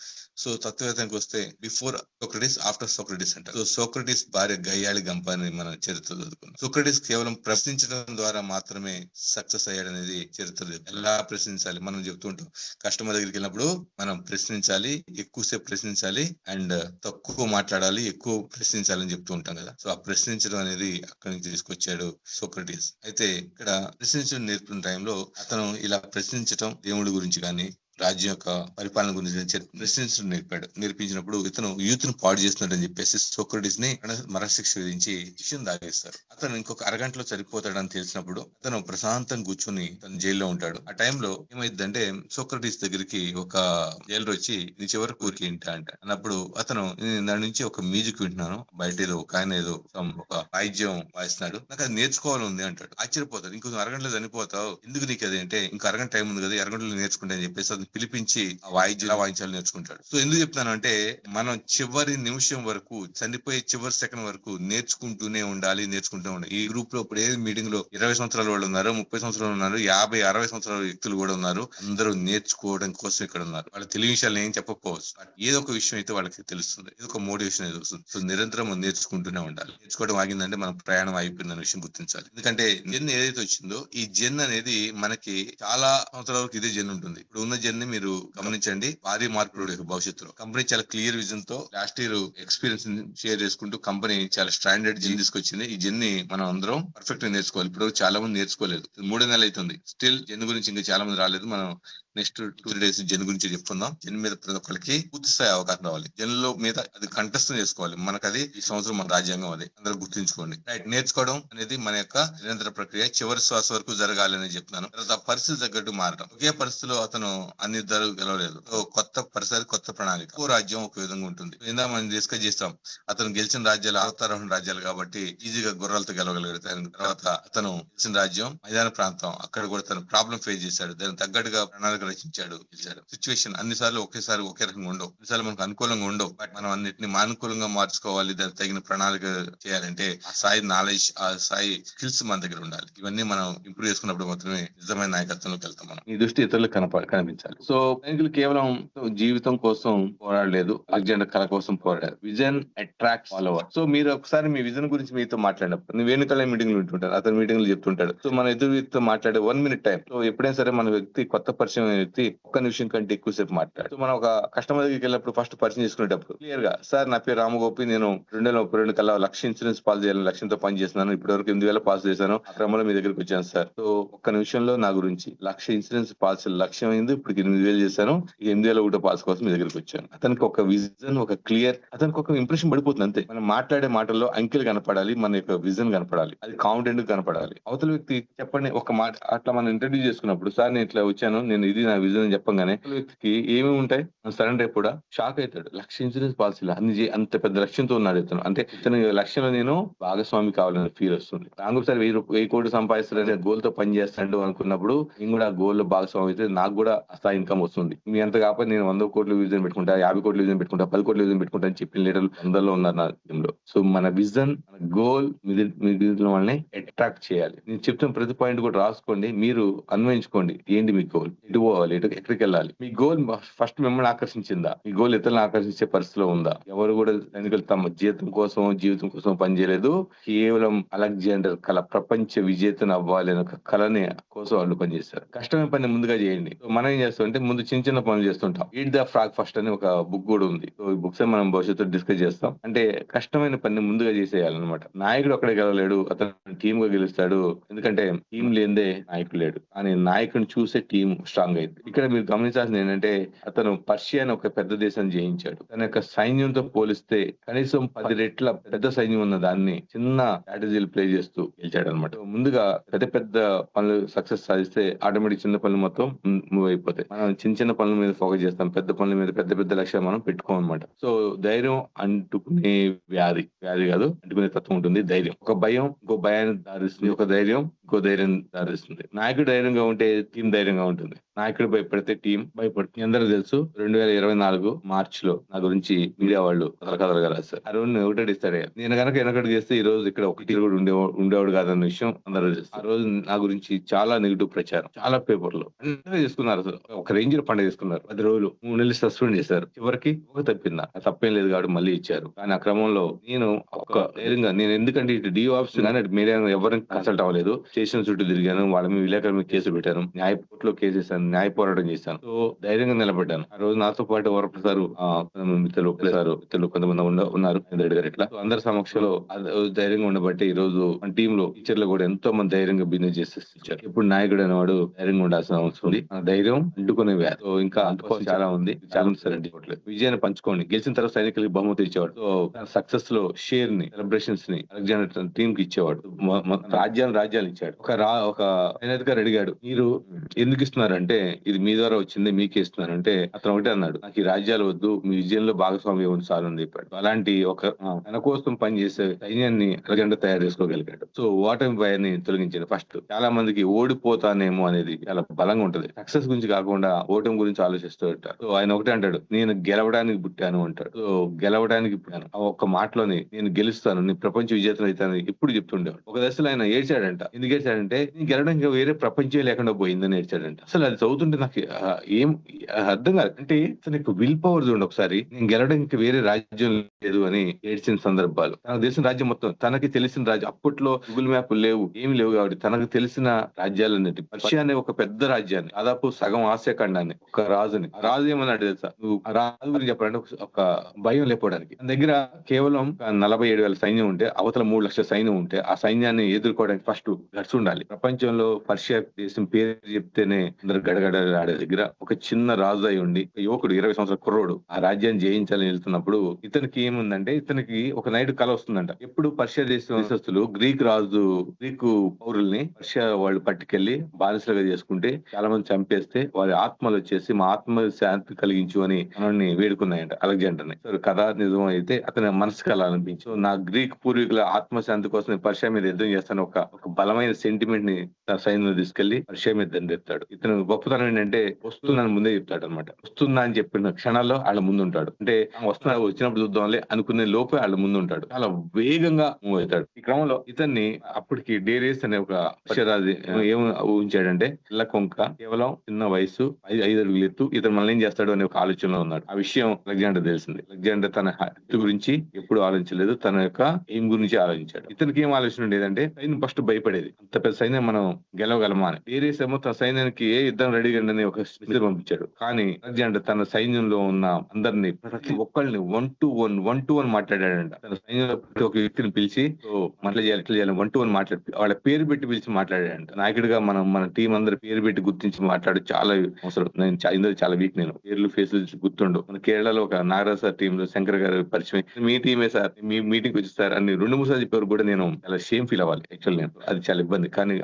I: సో తత్వవేత్తానికి వస్తే బిఫోర్ సోక్రటీస్, ఆఫ్టర్ సోక్రటీస్ అంటారు. సో సోక్రటీస్ భార్య గయ్యాళి గంప అని మన చరిత్ర చదువుకున్నాం. సోక్రటీస్ కేవలం ప్రశ్నించడం ద్వారా మాత్రమే సక్సెస్ అయ్యాడనేది చరిత్ర. ఎలా ప్రశ్నించాలి మనం చెప్తుంటాం. కస్టమర్ దగ్గరికి వెళ్ళినప్పుడు మనం ప్రశ్నించాలి, ఎక్కువసేపు ప్రశ్నించాలి అండ్ తక్కువ మాట్లాడాలి, ఎక్కువ ప్రశ్నించాలని చెప్తూ ఉంటాం కదా. సో ఆ ప్రశ్నించడం అనేది అక్కడి నుంచి తీసుకొచ్చాడు సోక్రటీస్. అయితే ఇక్కడ ప్రశ్నించడం నేర్పిన టైంలో అతను ఇలా ప్రశ్నించడం దేవుడి గురించి కానీ రాజ్యం యొక్క పరిపాలన గురించి ప్రశ్నించడం నేర్పించినప్పుడు ఇతను యూత్ ను పాడు చేస్తున్నాడని చెప్పేసి సోక్రటీస్ ని మరణశిక్ష విధించి విషయం దాగేస్తారు. అతను ఇంకొక అరగంటలో చనిపోతాడని తెలిసినప్పుడు అతను ప్రశాంతంగా కూర్చుని తన జైల్లో ఉంటాడు. ఆ టైంలో ఏమైందంటే సోక్రటీస్ దగ్గరికి ఒక జైలర్ వచ్చి నీ చివరి కూరికి ఏంటా అంట అన్నప్పుడు అతను దాని నుంచి ఒక మ్యూజిక్ వింటున్నాను, బయట ఏదో ఒక ఆయన ఏదో ఒక వాయిద్యం వాయిస్తున్నాడు, నాకు అది నేర్చుకోవాలని ఉంది అంటాడు. ఆశ్చర్యపోతాడు. ఇంకొక అరగంటలో చనిపోతావు, ఎందుకు నీకు అది అంటే ఇంకో అరగంట టైం ఉంది కదా, అరగంటలో నేర్చుకుంటా అని చెప్పేసి పిలిపించి ఆ వాయిద్యం వాయించాలని నేర్చుకుంటాడు. సో ఎందుకు చెప్తాను అంటే మనం చివరి నిమిషం వరకు, చనిపోయే చివరి సెకండ్ వరకు నేర్చుకుంటూనే ఉండాలి. ఈ గ్రూప్ లో ఇప్పుడు ఏ మీటింగ్ లో 20 సంవత్సరాల వాళ్ళు ఉన్నారు, 30 సంవత్సరాలు ఉన్నారు, 50, 60 సంవత్సరాల వ్యక్తులు కూడా ఉన్నారు. అందరూ నేర్చుకోవడం కోసం ఇక్కడ ఉన్నారు. వాళ్ళ తెలివి విషయాలు ఏం చెప్పకపోవచ్చు, ఏదో ఒక విషయం అయితే వాళ్ళకి తెలుస్తుంది, ఏదో ఒక మోటివేషన్ అయితే వస్తుంది. సో నిరంతరం నేర్చుకుంటూనే ఉండాలి. నేర్చుకోవడం ఆగిందంటే మన ప్రయాణం అయిపోయిందన్న విషయం గుర్తించాలి. ఎందుకంటే జన్ ఏదైతే వచ్చిందో ఈ జన్ అనేది మనకి చాలా సంవత్సరాల వరకు ఇదే జన్ ఉంటుంది. ఇప్పుడు ఉన్న జన్ మీరు గమనించండి, భారీ మార్పులు భవిష్యత్తులో. కంపెనీ చాలా క్లియర్ విజన్ తో లాస్ట్ ఇయర్ ఎక్స్పీరియన్స్ షేర్ చేసుకుంటూ కంపెనీ చాలా స్టాండర్డ్ జెన్ తీసుకొచ్చింది. ఈ జెన్ ని మనం అందరం పర్ఫెక్ట్ గా నేర్చుకోవాలి. ఇప్పుడు చాలా మంది నేర్చుకోలేదు. 3 నెలలు అవుతుంది, స్టిల్ జెన్ గురించి ఇంకా చాలా మంది రాలేదు. మనం నెక్స్ట్ 2 days జెన్ గురించి చెప్పుకుందాం. జెన్ మీద ప్రతి ఒక్కరికి పూర్తి స్థాయి అవగాహన రావాలి. జెన్ లో మీద అది కంఠస్థం చేసుకోవాలి. మనకు అది ఈ సంవత్సరం మన రాజ్యాంగం, అది అందరూ గుర్తుంచుకోండి. రైట్, నేర్చుకోవడం అనేది మన యొక్క నిరంతర ప్రక్రియ. చివరి శ్వాస వరకు జరగాలి అని చెప్తున్నాను. తర్వాత పరిస్థితి తగ్గట్టు మారడం. ఒకే పరిస్థితిలో అతను అన్ని ధరలు గెలవలేదు. కొత్త పరిసరి, కొత్త ప్రణాళిక. ఒక్కో రాజ్యం ఒక విధంగా ఉంటుంది. ఇందా మనం డిస్కస్ చేస్తాం. అతను గెలిచిన రాజ్యాలు అవతారోహణ రాజ్యాలు కాబట్టి ఈజీగా గుర్రాలతో గెలవగలిగాడు. తర్వాత అతను గెలిచిన రాజ్యం మైదాన ప్రాంతం, అక్కడ కూడా తను ప్రాబ్లం ఫేస్ చేశాడు. దానికి తగ్గట్టుగా ప్రణాళిక రచించాడు, గెలిచాడు. సిచ్యువేషన్ అన్నిసార్లు ఒకేసారి ఒకే రకంగా ఉండవు, అన్నిసార్లు మనకు అనుకూలంగా ఉండవు. బట్ మనం అన్నిటిని మానుకూలంగా మార్చుకోవాలి. దానికి తగిన ప్రణాళిక చేయాలంటే ఆ స్థాయి నాలెడ్జ్, ఆ స్థాయి స్కిల్స్ మన దగ్గర ఉండాలి. ఇవన్నీ మనం ఇంప్రూవ్ చేసుకున్నప్పుడు మాత్రమే నిజమైన నాయకత్వంలోకి వెళ్తాం. మనం ఈ దృష్టి ఇతరులకు కనిపించాలి. సో సైనికులు కేవలం జీవితం కోసం పోరాడలేదు, అలెగ్జాండర్ కళ కోసం పోరాడారు. Vision attract follower. సో మీరు ఒకసారి మీ విజన్ గురించి మీతో మాట్లాడినప్పుడు, నువ్వు వేణుకళ మీటింగ్ లో వింటుంటారు, అతను మీటింగ్ లో చెప్తుంటాడు. సో మన ఎదురు వ్యక్తితో మాట్లాడే 1 minute టైం. సో ఎప్పుడైనా సరే మన వ్యక్తి కొత్త పరిచయం వ్యక్తి ఒక్క నిమిషం కంటే ఎక్కువసేపు మాట్లాడు. సో మనం ఒక కస్టమర్ దగ్గరికి వెళ్ళినప్పుడు ఫస్ట్ పరిచయం చేసుకునేటప్పుడు క్లియర్ గా, సార్ నా పేరు రామగోపి, నేను 2032 కల్లా 1,00,000 ఇన్సూరెన్స్ పాస్ చేయాలని లక్ష్యంతో పనిచేస్తున్నాను. ఇప్పటి వరకు 8,000 పాస్ చేశాను. ఆ క్రమంలో మీ దగ్గరికి వచ్చాను సార్. సో ఒక్క నిమిషంలో నా గురించి 1,00,000 ఇన్సూరెన్స్ పాస్ లక్ష్యం అయింది, ఇప్పుడు 8,000 చేశాను, 8,001 పాస్ కోసం మీ దగ్గరికి వచ్చాను. అతనికి ఒక విజన్, ఒక క్లియర్, అతనికి ఒక ఇంప్రెషన్ పడిపోతుంది అంతే. మనం మాట్లాడే మాటల్లో అంకెలు కనపడాలి, మన యొక్క విజన్ కనపడాలి, అది కాన్ఫిడెంట్ కనపడాలి. అవతల వ్యక్తి చెప్పండి ఒక మాట, అట్లా మనం ఇంట్రడ్యూస్ చేసుకున్నప్పుడు, సార్ నేను ఇట్లా వచ్చాను, నేను ఇది నా విజన్ అని చెప్పగానే వ్యక్తికి ఏమేమి ఉంటాయి, సడన్ రేపు కూడా షాక్ అవుతాడు. 1,00,000 ఇన్సూరెన్స్ పాలసీలు అంత పెద్ద లక్ష్యంతో ఉన్నాడు ఇతను. అంటే ఇతని లక్ష్యంలో నేను భాగస్వామి కావాలనే ఫీల్ వస్తుంది. రాంగోసారి 1,000 కోట్లు సంపాదిస్తాడనే గోల్ తో పని చేస్తాడు అనుకున్నప్పుడు నేను కూడా ఆ గోల్ లో భాగస్వామి అయితే నాకు కూడా ఆ ఇన్కమ్ వస్తుంది. మీ అంత కాకపోతే నేను 100 కోట్ల విజన్ పెట్టుకుంటా, 50 కోట్ల విజన్ పెట్టుకుంటా, 10 కోట్ల విజన్ పెట్టుకుంటా అని చెప్పిన లీడర్లు అందరిలో ఉన్నారు నా టీంలో. సో మన విజన్, మన గోల్ వాళ్ళని అట్రాక్ట్ చేయాలి. నేను చెప్తున్న ప్రతి పాయింట్ కూడా రాసుకోండి, మీరు అన్వయించుకోండి. ఏంటి మీ గోల్, ఎటు పోవాలి, ఎక్కడికి వెళ్ళాలి, మీ గోల్ ఫస్ట్ మిమ్మల్ని ఆకర్షించిందా, మీ గోల్ ఇతరులను ఆకర్షించే పరిస్థితిలో ఉందా. ఎవరు కూడా సైనికులు తమ జీవితం కోసం పనిచేయలేదు, కేవలం అలెగ్జాండర్ కళ, ప్రపంచ విజేతను అవ్వాలి అనే ఒక కళని కోసం వాళ్ళు పనిచేస్తారు. కష్టమైన పని ముందుగా చేయండి. మనం ఏం చేస్తామంటే ముందు చిన్న పనులు చేస్తుంటాం. ఈట్ ద ఫ్రాగ్ ఫస్ట్ అని ఒక బుక్ కూడా ఉంది. సో ఈ బుక్స్ మనం భవిష్యత్తులో డిస్కస్ చేస్తాం. అంటే కష్టమైన పని ముందుగా చేసేయాలన్నమాట. నాయకుడు అక్కడే గెలవలేడు, అతను టీమ్ గా గెలుస్తాడు. ఎందుకంటే టీం లేదే నాయకుడు లేడు, కానీ నాయకుడిని చూసే టీం స్ట్రాంగ్ అయింది. ఇక్కడ మీరు గమనించాల్సింది ఏంటంటే అతను పర్షియా అని ఒక పెద్ద దేశాన్ని జయించాడు. తన యొక్క సైన్యంతో పోలిస్తే కనీసం 10 రెట్ల పెద్ద సైన్యం ఉన్న దాన్ని చిన్న స్ట్రాటజీలు ప్లే చేస్తూ గెలిచాడు అనమాట. ముందుగా పెద్ద పనులు సక్సెస్ సాధిస్తే ఆటోమేటిక్ చిన్న పనులు మొత్తం మూవ్ అయిపోతాయి. మనం చిన్న పనుల మీద ఫోకస్ చేస్తాం, పెద్ద పనుల మీద పెద్ద లక్ష్యాలు మనం పెట్టుకోమన్నమాట. సో ధైర్యం అంటుకునే వ్యాధి కాదు, అంటుకునే తత్వం ఉంటుంది. ధైర్యం, ఒక భయం ఇంకో భయాన్ని దారిస్తుంది, ఒక ధైర్యం ఇంకో ధైర్యం దారిస్తుంది. నాయకుడు ధైర్యంగా ఉంటే టీం ధైర్యంగా ఉంటుంది,
A: నాయకుడు భయపడితే టీం భయపడుతుంది. అందరూ తెలుసు 2024 మార్చ్ లో నా గురించి మీడియా వాళ్ళు కథలుగా రాశారు. ఆ రోజు ఒకటి ఇస్తాడే, నేను కనుక వెనకటి చేస్తే ఈ రోజు ఇక్కడ ఒకటి కూడా ఉండేవాడు కాదన్న విషయం అందరూ తెలుసు. ఆ రోజు నా గురించి చాలా నెగిటివ్ ప్రచారం, చాలా పేపర్లు అందరూ చేసుకున్నారు. అసలు ఒక రేంజ్ లో పండుగ చేసుకున్నారు. 10 రోజులు 3 నెలలు సస్పెండ్ చేశారు. చివరికి ఒక తప్పిందా, తప్పేం లేదు కాబట్టి మళ్ళీ ఇచ్చారు. కానీ ఆ క్రమంలో నేను ఒక ధైర్యంగా, నేను ఎందుకంటే ఇటు డిఓ ఆఫీస్ కానీ అటు మీడియా ఎవరిని కన్సల్ట్ అవ్వలేదు. స్టేషన్ చుట్టూ తిరిగాను, వాళ్ళ మీద విలేకరుల మీద కేసు పెట్టాను, న్యాయకోర్టులో కేసు వేసాను, న్యాయ పోరాటం చేశాను. సో ధైర్యంగా నిలబడ్డాను. ఆ రోజు నాతో పాటు వరప్రసారు మిత్రులు కొంతమంది ఉన్నారు, రెడ్డి గారు, ఇట్లా అందరి సమక్షంలో ధైర్యంగా ఉండబట్టి ఈ రోజు మన టీమ్ లో టీచర్లు కూడా ఎంతో మంది ధైర్యంగా బిజినెస్ చేసేసారు. ఇప్పుడు నాయకుడు అనేవాడు ధైర్యంగా ఉండాల్సిన అవసరం ఉంది. ఆ ధైర్యం అంటుకునే వ్యాధి. సో ఇంకా అందుకోసం చాలా ఉంది, చాలా సరండి. విజయాన్ని పంచుకోండి, గెలిచిన తర్వాత సైనికులకి బహుమతి ఇచ్చేవాడు. సో సక్సెస్ లో షేర్ ని, సెలబ్రేషన్స్ ని అలెగ్జాండర్ టీమ్ కి ఇచ్చేవాడు. రాజ్యాలు ఇచ్చాడు. ఒక ఆయన అడిగాడు, మీరు ఎందుకు ఇస్తున్నారంటే ఇది మీ ద్వారా వచ్చింది, మీకే ఇస్తున్నారంటే అతను ఒకటే అన్నాడు, నాకు ఈ రాజ్యాలు వద్దు, మీ విజయంలో భాగస్వామ్యం ఉంది చాలు అని చెప్పాడు. అలాంటి ఒక తన కోసం పనిచేసే సైన్యాన్ని అలెగ్జాండర్ తయారు చేసుకోగలిగాడు. సో ఓటమి భయాన్ని తొలగించింది. ఫస్ట్ చాలా మందికి ఓడిపోతానేమో అనేది చాలా బలంగా ఉంటది, సక్సెస్ గురించి కాకుండా ఓటమి గురించి ఆలోచిస్తూ ఉంటారు. సో ఆయన ఒకటే అంటాడు, నేను గెలవడానికి పుట్టాను అంటాడు. సో గెలవడానికి పుట్టాను, ఆ ఒక్క మాటలోని నేను గెలుస్తాను, నేను ప్రపంచ విజేతం అవుతాను ఎప్పుడు చెప్తుండేవాడు. ఒక దశలో ఆయన ఏడ్చాడంట. ఎందుకు ఏడ్చాడంటే నేను గెలవడానికి వేరే ప్రపంచం లేకుండా పోయిందని ఏడ్చాడంట. అసలు అది చదువుతుంటే నాకు ఏం అర్థం కాదు. అంటే అతనికి విల్ పవర్ చూడండి ఒకసారి, నేను గెలవడానికి వేరే రాజ్యం లేదు అని ఏడ్చిన సందర్భాలు. తనకు తెలిసిన రాజ్యం మొత్తం, తనకి తెలిసిన రాజ్యం, అప్పట్లో గూగుల్ మ్యాప్ లేవు, ఏమి లేవు కాబట్టి తనకు తెలిసిన రాజ్యాలన్నిటి, పర్షియా అనే ఒక పెద్ద రాజ్యాన్ని, దాదాపు సగం ఆసియా ఖండాన్ని, ఒక రాజుని, ఆ రాజు ఏమన్నాడు తెలుసా, నువ్వు ఆ రాజు గురించి చెప్పాలంటే ఒక భయం లేకపోవడానికి. తన దగ్గర కేవలం 47,000 సైన్యం ఉంటే, అవతల 3 లక్షల సైన్యం ఉంటే, ఆ సైన్యాన్ని ఎదుర్కోవడానికి ఫస్ట్ గట్స్ ఉండాలి. ప్రపంచంలో పర్షియా దేశం పేరు చెప్తేనే అందరు గడగడాడే దగ్గర ఒక చిన్న రాజు అయి ఉండి, యువకుడు 20 సంవత్సరాల కుర్రోడు ఆ రాజ్యాన్ని జయించాలని వెళ్తున్నప్పుడు ఇతనికి ఏముందంటే, ఇతనికి ఒక నైట్ కల వస్తుందంట. ఎప్పుడు పర్షియా దేశస్తులు గ్రీకు పౌరుల్ని పర్షియా వాళ్ళు పట్టుకెళ్లి బానిసలుగా చేసుకుంటే, చాలా మంది చంపేస్తే వారి ఆత్మలు వచ్చేసి మా ఆత్మ శాంతి కలిగించు అని మనల్ని వేడుకున్నాయంట అలెగ్జాండర్ ని. కథ నిజం అయితే అతని మనసు కలాలనిపించి, నా గ్రీక్ పూర్వీకుల ఆత్మశాంతి కోసం పర్షియా మీద యుద్ధం చేస్తాను ఒక బలమైన సెంటిమెంట్ ని తన సైన్యంలో తీసుకెళ్లి పర్షియా మీద దండెత్తాడు. ఇతను గొప్పతనం ఏంటంటే వస్తుందని ముందే చెప్తాడు అనమాట. వస్తుందా అని చెప్పిన క్షణాల్లో వాళ్ళ ముందు ఉంటాడు. అంటే వచ్చినప్పుడు చూద్దాంలే అనుకునే లోపే వాళ్ళ ముందు ఉంటాడు. చాలా వేగంగా మూవ్ అవుతాడు. ఈ క్రమంలో ఇతన్ని అప్పటికి డేరియస్ అనే ఒక పర్షియారాజు ఏం ఊహించాడంటే, ఇళ్ళ కొంక, కేవలం చిన్న వయసు, 5 అడుగులు ఎత్తు, ఇతను మళ్ళీ ఏం చేస్తాడు అనే ఒక ఆలోచనలో ఉన్నాడు. ఆ విషయం అలెగ్జాండర్ తెలిసింది. అలెగ్జాండర్ తన హెల్త్ గురించి ఎప్పుడు ఆలోచించలేదు, తన యొక్క ఎయిమ్ గురించి ఆలోచించాడు. ఇతనికి ఏం ఆలోచన ఉండేదంటే, సైన్యం ఫస్ట్ భయపడేది, అంత పెద్ద సైన్యం మనం గెలవగలమా అని. డేరియస్ ఏమో తన సైన్యానికి ఏ యుద్ధం రెడీగా అని ఒక మెసేజ్ పంపించాడు. కానీ అలెగ్జాండర్ తన సైన్యంలో ఉన్న అందరినీ, ప్రతి ఒక్కళ్ళని 1 to 1 మాట్లాడాడంట. తన సైన్యంలో ప్రతి ఒక్క వ్యక్తిని పిలిచి ఎట్లా చేయాలి 1 to 1 మాట్లాడి, వాళ్ళ పేరు పెట్టి పిలిచి మాట్లాడాడంట. నాయకుడిగా మన టీం అందరి పేరు పెట్టి గుర్తించి మాట్లాడు చాలా అవసరం. నేను చాలా వీక్, నేను పేర్లు ఫేసులు గుర్తుండు. మన కేరళలో ఒక నాగరాజ్ సార్ టీమ్ లో శంకర్ గారు పరిచయం, మీ టీమే సార్, మీ మీటింగ్ వచ్చి సార్ అని 2-3 సార్లు చెప్పారు కూడా నేను చాలా షేమ్ ఫీల్ అవ్వాలి యాక్చువల్. నేను అది చాలా ఇబ్బంది. కానీ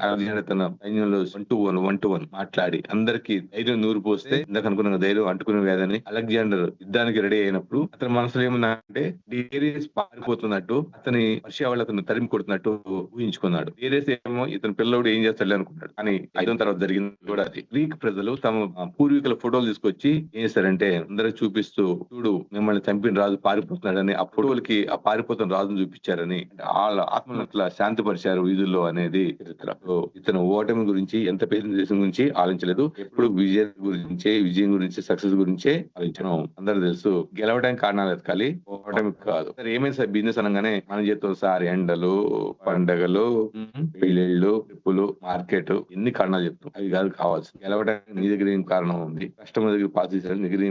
A: తన సైన్యంలో 1 to 1 మాట్లాడి అందరికి ధైర్యం నూరు పోస్తే, ఇందాక అనుకున్న ధైర్యం అంటుకునే వ్యాధని అలెగ్జాండర్ యుద్ధానికి రెడీ అయినప్పుడు అతని మనసులో ఏమన్నాడంటే, డేరియస్ పారిపోతున్నట్టు, అతని పర్షియా వాళ్ళు అతను తరిమి కొడుతున్నట్టు ఊహించుకున్నాడు. డేరియస్ ఏమో ఇతని పిల్లడు ఏం చేస్తాడు అనుకున్నాడు. కానీ యుద్ధం తర్వాత జరిగింది కూడా అది. గ్రీక్ ప్రజలు తమ పూర్వీకుల ఫోటోలు తీసుకొచ్చి ఏం చేస్తారంటే అందరూ చూపిస్తూ, చూడు మిమ్మల్ని చంపిన రాజు పారిపోతున్నాడని ఆ ఫోటోలకి ఆ పారిపోతున్న రాజును చూపించారని, వాళ్ళ ఆత్మను అట్లా శాంతిపరిచారు వీధుల్లో అనేది చరిత్ర. ఇతను ఓటమి గురించి, ఎంత పేద దేశం గురించి ఆలోచించలేదు. ఎప్పుడు విజయం గురించి సక్సెస్ గురించే ఆలోచించడం. అందరూ తెలుసు, గెలవడానికి కారణాలు ఎతకాలి, ఓటమి కాదు. సరే ఏమైంది సార్ బిజినెస్ అనగానే మనం చేస్తాం సార్, ఎండలు, పండగలు, పెళ్లిళ్ళు, ట్రిప్పులు, మార్కెట్, ఎన్ని కారణాలు చెప్తాం. అవి కాదు కావాల్సి. గెలవడానికి నీ దగ్గర ఏం కారణం ఉంది, కస్టమర్ దగ్గర పాస్ చేసారు, నీ దగ్గర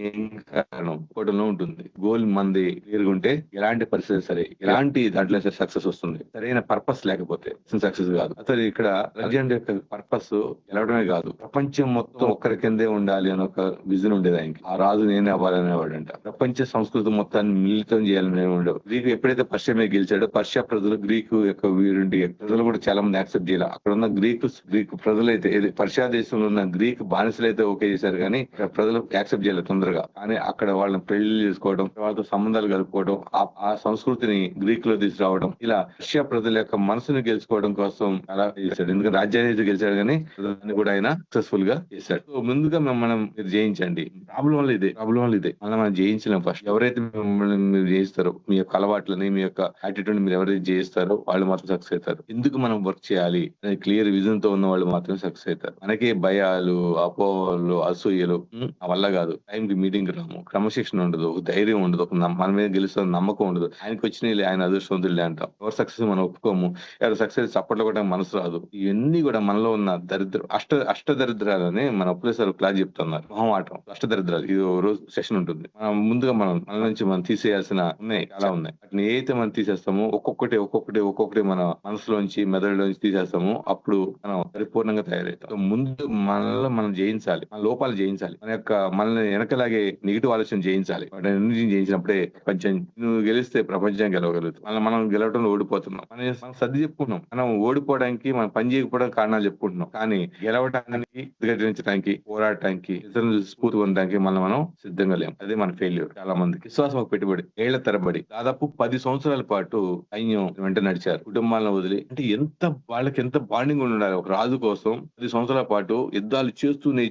A: ఏం కారణం కోటంలో ఉంటుంది. గోల్ మంది క్లియర్గా ఉంటే ఎలాంటి పరిస్థితి సరే, ఎలాంటి దాంట్లో సక్సెస్ వస్తుంది. సరైన పర్పస్ లేకపోతే సక్సెస్ కాదు. అసలు ఇక్కడ అలెగ్జాండర్ యొక్క పర్పస్ గెలవడమే కాదు, ప్రపంచం మొత్తం ఒక్కరి కిందే ఉండాలి అని ఒక విజన్ ఉండేది ఆయనకి. ఆ రాజు నేనే అవ్వాలనేవాడంట. ప్రపంచ సంస్కృతి మొత్తాన్ని మిళితం చేయాలనే ఉండేవాడు. గ్రీకు ఎప్పుడైతే పర్షియా మీద గెలిచాడో, పర్షియా ప్రజలు గ్రీకు యొక్క వీరుంటి ప్రజలు కూడా చాలా మంది యాక్సెప్ట్ చేయాలి. అక్కడ ఉన్న గ్రీకు ప్రజలైతే, పర్షియా దేశంలో ఉన్న గ్రీక్ బానిసలు అయితే ఓకే చేశారు, కానీ ప్రజలు యాక్సెప్ట్ చేయలేదు తొందరగా. కానీ అక్కడ వాళ్ళని పెళ్లి చేసుకోవడం, వాళ్ళతో సంబంధాలు కలుపుకోవడం, ఆ సంస్కృతిని గ్రీక్ లో తీసుకురావడం, ఇలా పర్షియా ప్రజల యొక్క మనసుని గెలుచుకోవడం కోసం అలా చేశాడు. ఎందుకంటే రాజ్యాన్ని గెలిచాడు కానీ కూడా ఆయన సక్సెస్ఫుల్ సక్సెస్ఫుల్ గా చేశాడు. సో ముందుగా మనం మీరు జయించండి. ప్రాబ్లం వల్ల ఇదే మనం జయించలేం. ఫస్ట్ ఎవరైతే మిమ్మల్ని మీరు జయిస్తారో, మీ యొక్క అలవాట్లని, మీ యొక్క యాటిట్యూడ్ మీరు ఎవరైతే జయిస్తారో వాళ్ళు మాత్రం సక్సెస్ అవుతారు. ఎందుకు మనం వర్క్ చేయాలి అనే క్లియర్ విజన్ తో ఉన్న వాళ్ళు మాత్రం సక్సెస్ అవుతారు. మనకి భయాలు, అపోహలు, అసూయలు ఆ వల్ల కాదు. టైంకి మీటింగ్ రాము, క్రమశిక్షణ ఉండదు, ఒక ధైర్యం ఉండదు, ఒక మన మీద గెలుస్తున్న నమ్మకం ఉండదు. ఆయనకి వచ్చిన ఆయన అదృష్టవంతులే అంటాం. ఎవరు సక్సెస్ మనం ఒప్పుకోము, ఎవరు సక్సెస్ చప్పట్లు కూడా మనసు రాదు. ఇవన్నీ కూడా మనలో ఉన్న దరిద్రం, అష్టదరిద్రాలని మన ఒప్పులేసారు క్లాస్ చెప్తున్నారు. మొహమాటం, అష్టదరిద్రాలు. ఇది ఒక రోజు సెషన్ ఉంటుంది. మనం ముందుగా మన నుంచి మనం తీసేయాల్సిన చాలా ఉన్నాయి. వాటిని ఏదైతే మనం తీసేస్తామో ఒక్కొక్కటి మన మనసులోంచి, మెదడులోంచి తీసేస్తామో అప్పుడు మనం పరిపూర్ణంగా తయారవుతాం. సో ముందు మనలో మనం జయించాలి, మన లోపాలు జయించాలి, మనల్ని వెనకలాగే నెగిటివ్ ఆలోచన జయించాలి. వాటిని జయించినప్పుడే ప్రపంచం, నువ్వు గెలిస్తే ప్రపంచం గెలవగలుగుతాం. మనం గెలవడంలో ఓడిపోతున్నాం. మనం సర్ది చెప్పుకుంటున్నాం. మనం ఓడిపోవడానికి, మనం పని చేయకపోవడం కారణాలు చెప్పుకుంటున్నాం. కానీ గెలవడానికి, ప్రతిఘటించడానికి, పోరాడటానికి, ఇతరులు స్ఫూర్తి పొందడానికి మనం సిద్ధంగా లేము. అదే మన ఫెయిల్యూర్. చాలా మందికి విశ్వాసం ఒక పెట్టుబడి. ఏళ్ల తరబడి దాదాపు 10 సంవత్సరాల పాటు సైన్యం వెంట నడిచారు, కుటుంబాలను వదిలి. అంటే వాళ్ళకి ఎంత బాండింగ్ ఉండాలి. ఒక రాజు కోసం 10 సంవత్సరాల పాటు యుద్ధాలు చేస్తూనే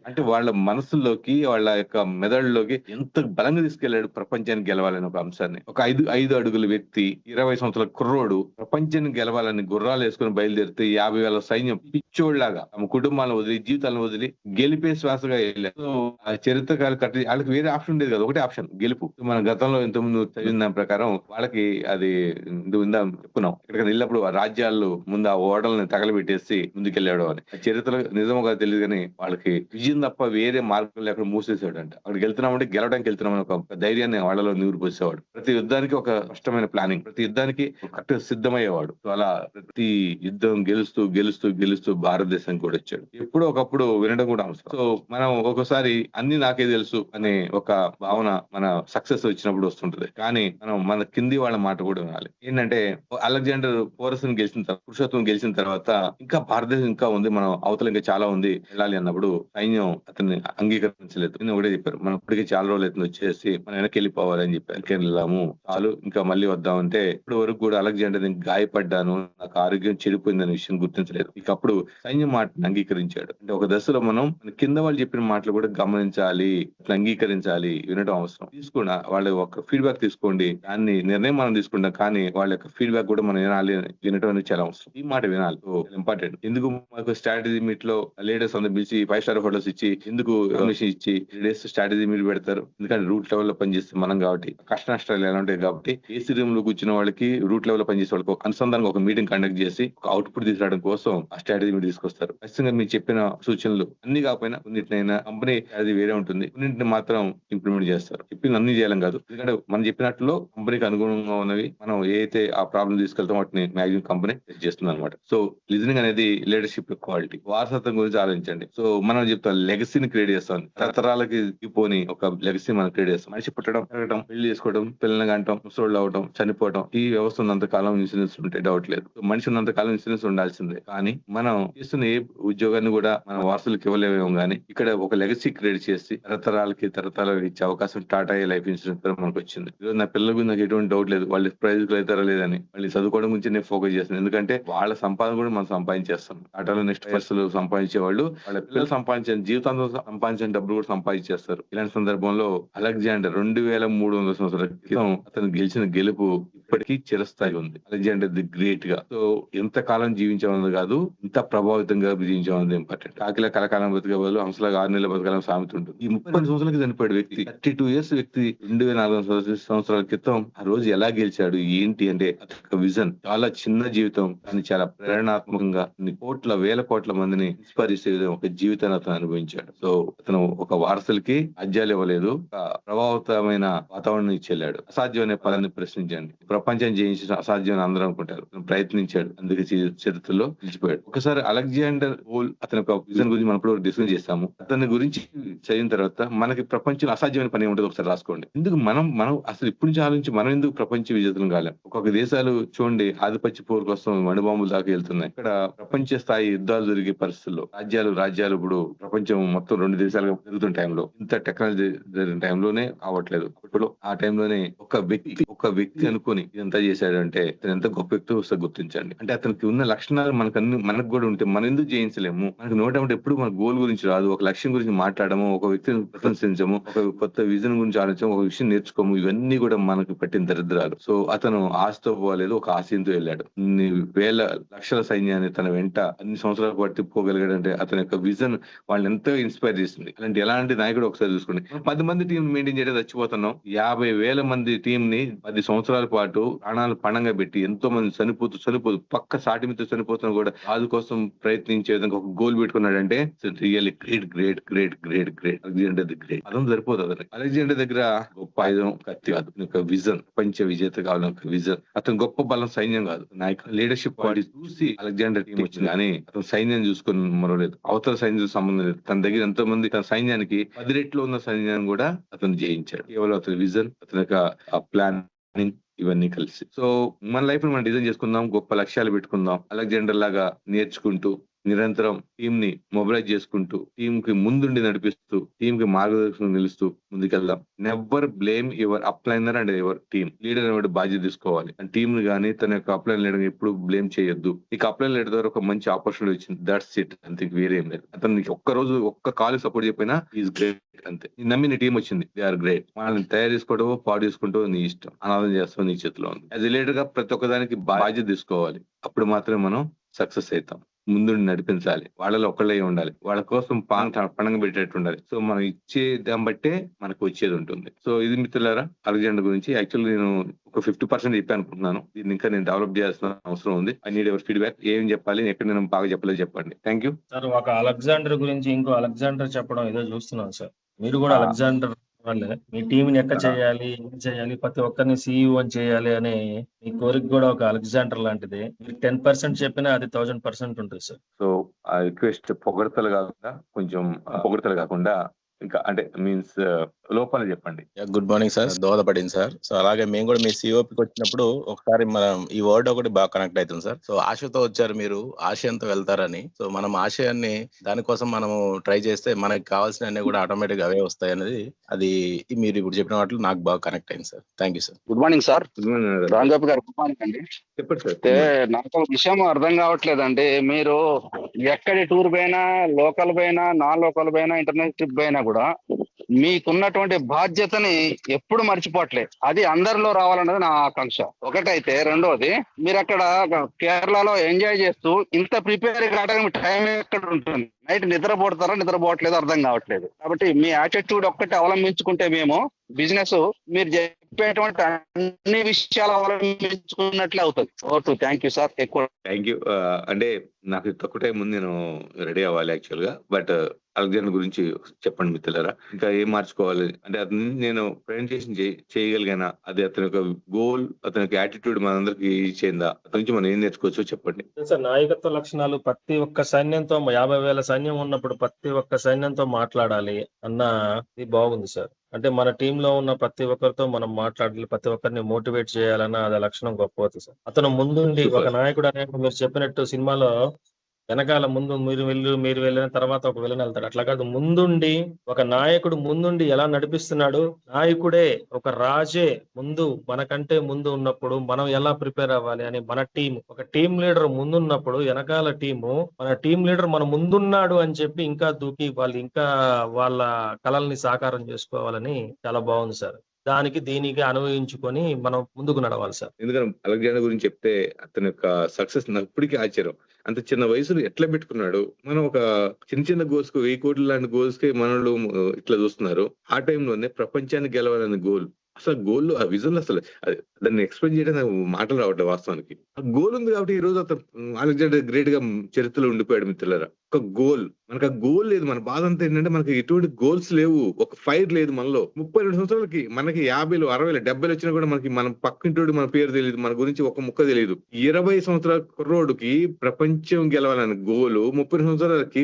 A: అంటే వాళ్ళ మనసుల్లోకి, వాళ్ళ యొక్క మెదడులోకి ఎంత బలంగా తీసుకెళ్లాడు ప్రపంచాన్ని గెలవాలని ఒక అంశాన్ని. ఒక 5 అడుగుల వ్యక్తి, 20 సంవత్సరాల కుర్రోడు ప్రపంచాన్ని గెలవాలని గుర్రాలు వేసుకుని బయలుదేరితే 50,000 సైన్యం పిచ్చోళ్లాగా తమ కుటుంబాలను వదిలి, జీవితాలను వదిలి గెలిపే శ్వాసగా వెళ్ళారు. సో ఆ చరిత్రకాలు కట్టి వాళ్ళకి వేరే ఆప్షన్ ఉండేది కదా, ఒకటే ఆప్షన్ గెలుపు. మన గతంలో ఇంతకుముందు చదివిన దాని ప్రకారం వాళ్ళకి అది చెప్పుకున్నాం, ఎక్కడికైనా వెళ్ళినప్పుడు ఆ రాజ్యాలు ముందు ఆ ఓడల్ని తగలబెట్టేసి ముందుకెళ్ళాడు అని. చరిత్రలో నిజంగా తెలియదు కానీ వాళ్ళకి విజయం తప్ప వేరే మార్గం లేకుండా మూసేసాడు అంట. అక్కడికి వెళ్తున్నామంటే గెలవడానికి వెళ్తున్నామని ఒక ధైర్యాన్ని వాళ్ళలో నీరు పోసేవాడు. ప్రతి యుద్ధానికి ఒక స్పష్టమైన ప్లానింగ్, ప్రతి యుద్ధానికి కరెక్ట్ సిద్ధమయ్యేవాడు. సో అలా ప్రతి యుద్ధం గెలుస్తూ భారతదేశానికి కూడా వచ్చాడు. ఎప్పుడో ఒకప్పుడు వినడం కూడా అవసరం. సో మనం ఒక్కోసారి అన్ని నాకే తెలుసు అనే ఒక భావన మన సక్సెస్ వచ్చినప్పుడు వస్తుంటది. కానీ మనం మన కింది వాళ్ళ మాట కూడా వినాలి. ఏంటంటే అలెగ్జాండర్ పోరస్ని పురుషోత్తం గెలిచిన తర్వాత ఇంకా భారతదేశం ఇంకా ఉంది, మనం అవతల ఇంకా చాలా ఉంది వెళ్ళాలి అన్నప్పుడు సైన్యం అతన్ని అంగీకరించలేదు. నేను ఒకటే చెప్పారు, మనం ఇప్పటికే చాలా రోజులు అయితే వచ్చేసి మనం వెనక్కి వెళ్ళిపోవాలి అని చెప్పారు. వెళ్ళాము చాలు, ఇంకా మళ్ళీ వద్దామంటే ఇప్పటి వరకు కూడా అలెగ్జాండర్ నేను గాయపడ్డాను, నాకు ఆరోగ్యం చెడిపోయిందనే విషయం గుర్తించలేదు. ఇక అప్పుడు సైన్యం మాటను అంగీకరించాడు. అంటే ఒక దశలో మనం కింద వాళ్ళు చెప్పిన మాటలు కూడా గమనించాలి, అంగీకరించాలి, వినడం అవసరం. తీసుకున్న వాళ్ళ ఒక ఫీడ్బ్యాక్ తీసుకోండి, దాన్ని నిర్ణయం మనం తీసుకుంటాం, కానీ వాళ్ళ యొక్క ఫీడ్బ్యాక్ కూడా మనం వినాలి, వినడం అనేది చాలా అవసరం. ఈ మాట వినాలి, ఇంపార్టెంట్. ఎందుకు మాకు స్ట్రాటజీ మీట్ లో లీడర్స్ అందరూ పిలిచి 5 స్టార్ హోటల్స్ ఇచ్చి, ఎందుకు పర్మిషన్ ఇచ్చి 3 days స్ట్రాటజీ మీట్ పెడతారు? ఎందుకంటే రూట్ లెవెల్ లో పనిచేస్తాం మనం కాబట్టి, కష్ట నష్టాలు ఎలా ఉంటాయి కాబట్టి ఏసీ రూమ్ లో కూర్చున్న వాళ్ళకి, రూట్ లెవెల్ లో పనిచేసే వాళ్ళకి ఒక అనుసంధానంగా ఒక మీటింగ్ కండక్ట్ చేసి ఒక అవుట్పుట్ తీసుకురావడం కోసం ఆ స్ట్రాటజీ మీట్ తీసుకొస్తారు. ఖచ్చితంగా మీరు చెప్పిన సూచనలు అన్ని కాకపోయినా కొన్నిటినైనా, కంపెనీ అది వేరే ఉంటుంది, కొన్నింటిని మాత్రం ఇంప్లిమెంట్ చేస్తారు. చెప్పింది అన్ని చేయాలని కాదు, ఎందుకంటే మనం చెప్పినట్లు కంపెనీకి అనుగుణంగా ఉన్నవి మనం ఏదైతే ఆ ప్రాబ్లం తీసుకెళ్తాం వాటిని మాక్సిమం కంపెనీ చేస్తుంది అనమాట. సో లిజనింగ్ అనేది లీడర్షిప్ క్వాలిటీ. వారసత్వం గురించి ఆలోచించండి. సో మనం చెప్తాం లెగసీని క్రియేట్ చేస్తాం, తరతరాలకి పోని ఒక లెగసీ మనం క్రియేట్ చేస్తాం. మనిషి పుట్టడం, పెరగడం, పెళ్లి చేసుకోవడం, పిల్లల్ని కంటం, ముసోళ్ళు అవడం, చనిపోవడం, ఈ వ్యవస్థ ఉన్నంత కాలం ఇన్సూరెన్స్ ఉంటే డౌట్ లేదు. మనిషి ఉన్నంత కాలం ఇన్సూరెన్స్ ఉండాల్సిందే. కానీ మనం చేస్తున్న ఏ ఉద్యోగాన్ని కూడా మన వారసులకు ఇవ్వలేమేమో, కానీ ఇక్కడ ఒక లెగసీ క్రియేట్ చేసి తరతరాలకి ఇచ్చే అవకాశం టాటా లైఫ్ ఇన్సూరెన్స్ మనకు వచ్చింది. ఈరోజు నా పిల్లల గురించి నాకు ఎటువంటి డౌట్ లేదు, వాళ్ళు ప్రైజ్లు అవుతారా లేదని, వాళ్ళు చదువుకోవడం గురించి నేను ఫోకస్ చేస్తాను. ఎందుకంటే వాళ్ళ సంపాదన కూడా మనం సంపాదించేస్తాం. టాటాలో నెక్స్ట్ పర్సలు సంపాదించే వాళ్ళు వాళ్ళ పిల్లలు సంపాదించిన జీవితాంతం సంపాదించిన డబ్బులు కూడా సంపాదించేస్తారు. ఇలాంటి సందర్భంలో అలెగ్జాండర్ 2300 సంవత్సరాల క్రితం అతను గెలిచిన గెలుపు ఇప్పటికీ చిరస్థాయి ఉంది. అలెగ్జాండర్ ది గ్రేట్ గా. సో ఎంత కాలం జీవించామన్నది కాదు, ఇంత ప్రభావితంగా జీవించామన్నది ఇంపార్టెంట్. కాకిలా కలకాలం బతికే బదులు హంసలా 6 నెలల బతకాలం సామెత ఉంటుంది. ఈ 30 సంవత్సరాలకి చనిపోయాడు వ్యక్తి, 32 years వ్యక్తి 2400 సంవత్సరాల క్రితం ఆ రోజు ఎలా గెలిచాడు ఏంటి అంటే అదొక విజన్. చాలా చిన్న జీవితం కానీ చాలా ప్రేరణాత్మకంగా కోట్ల వేల కోట్ల మందిని ఇన్స్పైర్ చేసే ఒక జీవితాన్ని అతను అనుభవించాడు. సో అతను ఒక వారసులకి అజ్యాలు ఇవ్వలేదు, ఒక ప్రభావితమైన వాతావరణం ఇచ్చేళ్ళాడు. అసాధ్యం అనే పదాన్ని ప్రశ్నించండి. ప్రపంచం జయించిన అసాధ్యం అని అందరూ అనుకుంటారు, ప్రయత్నించాడు, అందుకే చరిత్రలో నిలిచిపోయాడు. ఒకసారి అలెగ్జాండర్ పోల్ అతని ఒక విజన్ గురించి మనం ఇప్పుడు డిస్కస్ చేస్తాము. అతని గురించి చదివిన తర్వాత మనకి ప్రపంచంలో అసాధ్యమైన పని ఉంటుంది ఒకసారి రాసుకోండి. ఎందుకు మనం అసలు ఇప్పటి నుంచి ఆలోచించి మనం ఎందుకు ప్రపంచ విజేతలు కాలేం? ఒక్కొక్క దేశాలు చూడండి ఆధిపత్య పోరు కోసం మణిబాంబులు దాకా వెళ్తున్నాయి. ఇక్కడ ప్రపంచ స్థాయి యుద్ధాలు జరిగే పరిస్థితుల్లో రాజ్యాలు ఇప్పుడు ప్రపంచం మొత్తం 2 దేశాలుగా జరుగుతున్న టైంలో, ఇంత టెక్నాలజీ జరిగిన టైంలోనే అవ్వట్లేదు. ఇప్పుడు ఆ టైంలోనే ఒక వ్యక్తి అనుకుని ఇదంతా చేశాడు అంటే అతను ఎంత గొప్ప వ్యక్తి వస్తే గుర్తించండి. అంటే అతనికి ఉన్న లక్షణాలు మనకు కూడా ఉంటే మనం ఎందుకు జయించలేము? మనకు నోటంటే ఎప్పుడు మన గోల్ గురించి రాదు, ఒక లక్ష్యం గురించి మాట్లాడము, ఒక వ్యక్తిని ప్రశంసించము, ఒక కొత్త విజన్ గురించి ఆలోచించము, ఒక విషయం నేర్చుకోము. ఇవన్నీ కూడా మనకు పట్టిన దరిద్రాలు. సో అతను ఆశతో పోలేదు, ఒక ఆశయంతో వెళ్ళాడు. వేల లక్షల సైన్యాన్ని తన వెంట అన్ని సంవత్సరాలు పట్టిపోగలిగాడంటే అతని యొక్క విజన్ వాళ్ళని ఎంతో ఇన్స్పైర్ చేసింది. అలాంటి ఎలాంటి నాయకుడు ఒకసారి చూసుకోండి. 10 మంది టీం మెయింటైన్ చేయడం చచ్చిపోతున్నాం. 50,000 మంది టీం ని 10 సంవత్సరాల పాటు ప్రాణాలు పణంగా పెట్టి ఎంతో మంది చనిపోతూ పక్క సాటిమితో చనిపోతున్నా కూడా రాజు కోసం ప్రయత్నించే విధంగా ఒక గోల్ పెట్టుకున్నాడంటే really great Alexander the great. అదం సరిపోతుంది అతనికి. అలెగ్జాండర్ దగ్గర గొప్ప ఆయుధం కత్తి కాదు, ఒక విజన్, ప్రపంచ విజేత కావాలని ఒక విజన్. అతను గొప్ప బలం సైన్యం కాదు, నాయక లీడర్షిప్ క్వాలిటీ చూసి అలెగ్జాండర్ టీం వచ్చింది. కానీ అతను సైన్యం చూసుకుని మరవలేదు, అవతల సైన్యం సంబంధం లేదు. తన దగ్గర ఎంతో మంది తన సైన్యానికి 10 రెట్లు ఉన్న సైన్యాన్ని కూడా అతను జయించాడు. కేవలం అతని విజన్, అతని యొక్క ప్లానింగ్ ఇవన్నీ కలిసి. సో మన లైఫ్ ని మనం డిజైన్ చేసుకుందాం, గొప్ప లక్ష్యాలు పెట్టుకుందాం. అలెగ్జాండర్ లాగా నేర్చుకుంటూ నిరంతరం టీం ని మొబిలైజ్ చేసుకుంటూ టీం కి ముందుండి నడిపిస్తూ టీం కి మార్గదర్శనం నిలుస్తూ ముందుకెళ్దాం. Never blame your upliner and your team. Leader అనేవాడు బాధ్యత తీసుకోవాలి. టీం ని కానీ తన యొక్క అప్లైన్ లీడర్ ఎప్పుడు బ్లేమ్ చేయొద్దు. ఇక అప్లైన్ లీడర్ ద్వారా ఒక మంచి ఆపర్చునిటీ వచ్చింది, దట్స్ ఇట్, అంతే, వేరేం లేదు. అతనికి ఒక్క కాలు సపోర్ట్ చెప్పినా ఈజ్ గ్రేట్, అంతే. నమ్మి నీ టీం వచ్చింది, దే ఆర్ గ్రేట్. వాళ్ళని తయారు చేసుకోవడమో పాడు చేసుకుంటూ నీ ఇష్టం, అనాథం చేస్తావు, నీ చేతిలో ఉంది. యాజ్ ఎ లీడర్ గా ప్రతి ఒక్కదానికి బాధ్యత తీసుకోవాలి. అప్పుడు మాత్రమే మనం సక్సెస్ అవుతాం. ముందు నడిపించాలి, వాళ్ళలో ఒకళ్ళే ఉండాలి, వాళ్ళ కోసం పండగ పెట్టేట్టు ఉండాలి. సో మనం ఇచ్చే దాన్ని బట్టే మనకు వచ్చేది ఉంటుంది. సో ఇది మిత్రులారా అలెగ్జాండర్ గురించి. యాక్చువల్లీ నేను ఒక 50% చెప్పాను అనుకుంటున్నాను. దీన్ని ఇంకా నేను డెవలప్ చేయాల్సిన అవసరం ఉంది. I need your feedback. ఏం చెప్పాలి, ఎక్కడ నేను బాగా చెప్పలేదు చెప్పండి. Thank you
E: sir. ఒక అలెగ్జాండర్ గురించి ఇంకో అలెగ్జాండర్ చెప్పడం ఏదో చూస్తున్నాను సార్. మీరు కూడా అలెగ్జాండర్ వాళ్ళే మీ టీంని ఎక్క చేయాలి, ఏం చేయాలి, ప్రతి ఒక్కరిని CEO అని చేయాలి అనే మీ కోరిక కూడా ఒక అలెగ్జాండర్ లాంటిది. మీరు 10% చెప్పినా అది 1000% ఉంటుంది సార్.
A: సో ఆ రిక్వెస్ట్ పొగడతలు కాకుండా ఇంకా అంటే మీన్స్ లోపల చెప్పండి.
F: గుడ్ మార్నింగ్ సార్, దోహదపడింది సార్. సో అలాగే మేము కూడా మీ సిఓపికి వచ్చినప్పుడు ఒకసారి మనం ఈ వర్డ్ ఒకటి బాగా కనెక్ట్ అవుతుంది సార్. సో ఆశతో వచ్చారు మీరు, ఆశయంతో వెళ్తారని. సో మనం ఆశయాన్ని దానికోసం మనము ట్రై చేస్తే మనకి కావాల్సిన అన్ని కూడా ఆటోమేటిక్ అవే వస్తాయి అనేది, అది మీరు ఇప్పుడు చెప్పిన వాటిలో నాకు బాగా కనెక్ట్ అయింది sir. Thank you sir.
C: Good morning sir. Ramgopi garu good morning అండి.
A: చెప్పండి సార్.
C: అయితే నాకు ఒక విషయం అర్థం కావట్లేదండి. మీరు ఎక్కడి టూర్ పోయినా, లోకల్ పోయినా, నాన్ లోకల్ పోయినా, ఇంటర్నేషనల్ ట్రిప్ పోయినా కూడా మీకున్నటువంటి బాధ్యతని ఎప్పుడు మర్చిపోవట్లేదు. అది అందరిలో రావాలన్నది నా ఆకాంక్ష. ఒకటైతే, రెండోది, మీరు అక్కడ కేరళలో ఎంజాయ్ చేస్తూ ఇంత ప్రిపేర్ కావడానికి టైం ఎక్కడ ఉంటుంది? నైట్ నిద్రపోతారా, నిద్రపోవట్లేదు అర్థం కావట్లేదు. కాబట్టి మీ యాటిట్యూడ్ ఒక్కటి అవలంబించుకుంటే మేము బిజినెస్ మీరు చెప్పేటువంటి అన్ని విషయాలు అవలంబించుకున్నట్లే అవుతుంది. Okay, thank you sir.
A: Thank you. అంటే నాకు తక్కువ టైం ముందు నేను రెడీ అవ్వాలి యాక్చువల్ గా. బట్ అలెగ్జాండర్ గురించి చెప్పండి మిత్రులారా. ఇంకా ఏం మార్చుకోవాలి అంటే అతను నేను ప్రెజెంటేషన్ చేయగలిగానా, అది అతని యొక్క గోల్, అతని యొక్క యాటిట్యూడ్ మనందరికి ఇచ్చేందా, అతని నుంచి మనం ఏం నేర్చుకోవచ్చో చెప్పండి
E: సార్. నాయకత్వ లక్షణాలు ప్రతి ఒక్క సైన్యంతో 50,000 సైన్యం ఉన్నప్పుడు ప్రతి ఒక్క సైన్యంతో మాట్లాడాలి అన్న ఇది బాగుంది సార్. అంటే మన టీంలో ఉన్న ప్రతి ఒక్కరితో మనం మాట్లాడాలి, ప్రతి ఒక్కరిని మోటివేట్ చేయాలన్న అది లక్షణం గొప్పది సార్. అతను ముందుండి ఒక నాయకుడు అనేది మీరు చెప్పినట్టు సినిమాలో వెనకాల ముందు మీరు వెళ్ళిన తర్వాత ఒక విలన్ వెళ్తాడు. అట్లా కాదు, ముందుండి ఒక నాయకుడు ముందుండి ఎలా నడిపిస్తున్నాడు, నాయకుడే ఒక రాజే ముందు మనకంటే ముందు ఉన్నప్పుడు మనం ఎలా ప్రిపేర్ అవ్వాలి అని మన టీం, ఒక టీం లీడర్ ముందున్నప్పుడు వెనకాల టీము మన టీం లీడర్ మన ముందున్నాడు అని చెప్పి ఇంకా దూకి వాళ్ళు ఇంకా వాళ్ళ కలల్ని సాకారం చేసుకోవాలని చాలా బాగుంది సార్. దానికి దీనికి అనుభవించుకొని మనం ముందుకు నడవాలి సార్.
A: ఎందుకంటే అలెగ్జాండర్ గురించి చెప్తే అతని యొక్క సక్సెస్ నాకు ఇప్పటికీ ఆశ్చర్యం. అంత చిన్న వయసులో ఎట్లా పెట్టుకున్నాడు. మనం ఒక చిన్న గోల్స్ కు 1000 కోట్ల లాంటి గోల్స్ కి మనలు ఇట్లా చూస్తున్నారు. ఆ టైంలోనే ప్రపంచాన్ని గెలవాలనే గోల్, అసలు గోల్ ఆ విజన్ అసలు దాన్ని ఎక్స్ప్లెయిన్ చేయడం మాటలు రావట్లేదు వాస్తవానికి. ఆ గోల్ ఉంది కాబట్టి ఈ రోజు అతను అలెగ్జాండర్ గ్రేట్ గా చరిత్రలో ఉండిపోయాడు మిత్రులారా. ఒక గోల్, మనకు ఆ గోల్ లేదు. మన బాధ అంతా ఏంటంటే మనకి ఎటువంటి గోల్స్ లేవు, ఒక ఫైర్ లేదు మనలో. 32 సంవత్సరాలకి మనకి 50, 60, 70 వచ్చినా కూడా మనకి మన పక్కింటోడు మన పేరు తెలియదు, మన గురించి ఒక ముక్క తెలియదు. 20 సంవత్సరాల కుర్రోడుకి ప్రపంచం గెలవాలని గోలు, 30 సంవత్సరాలకి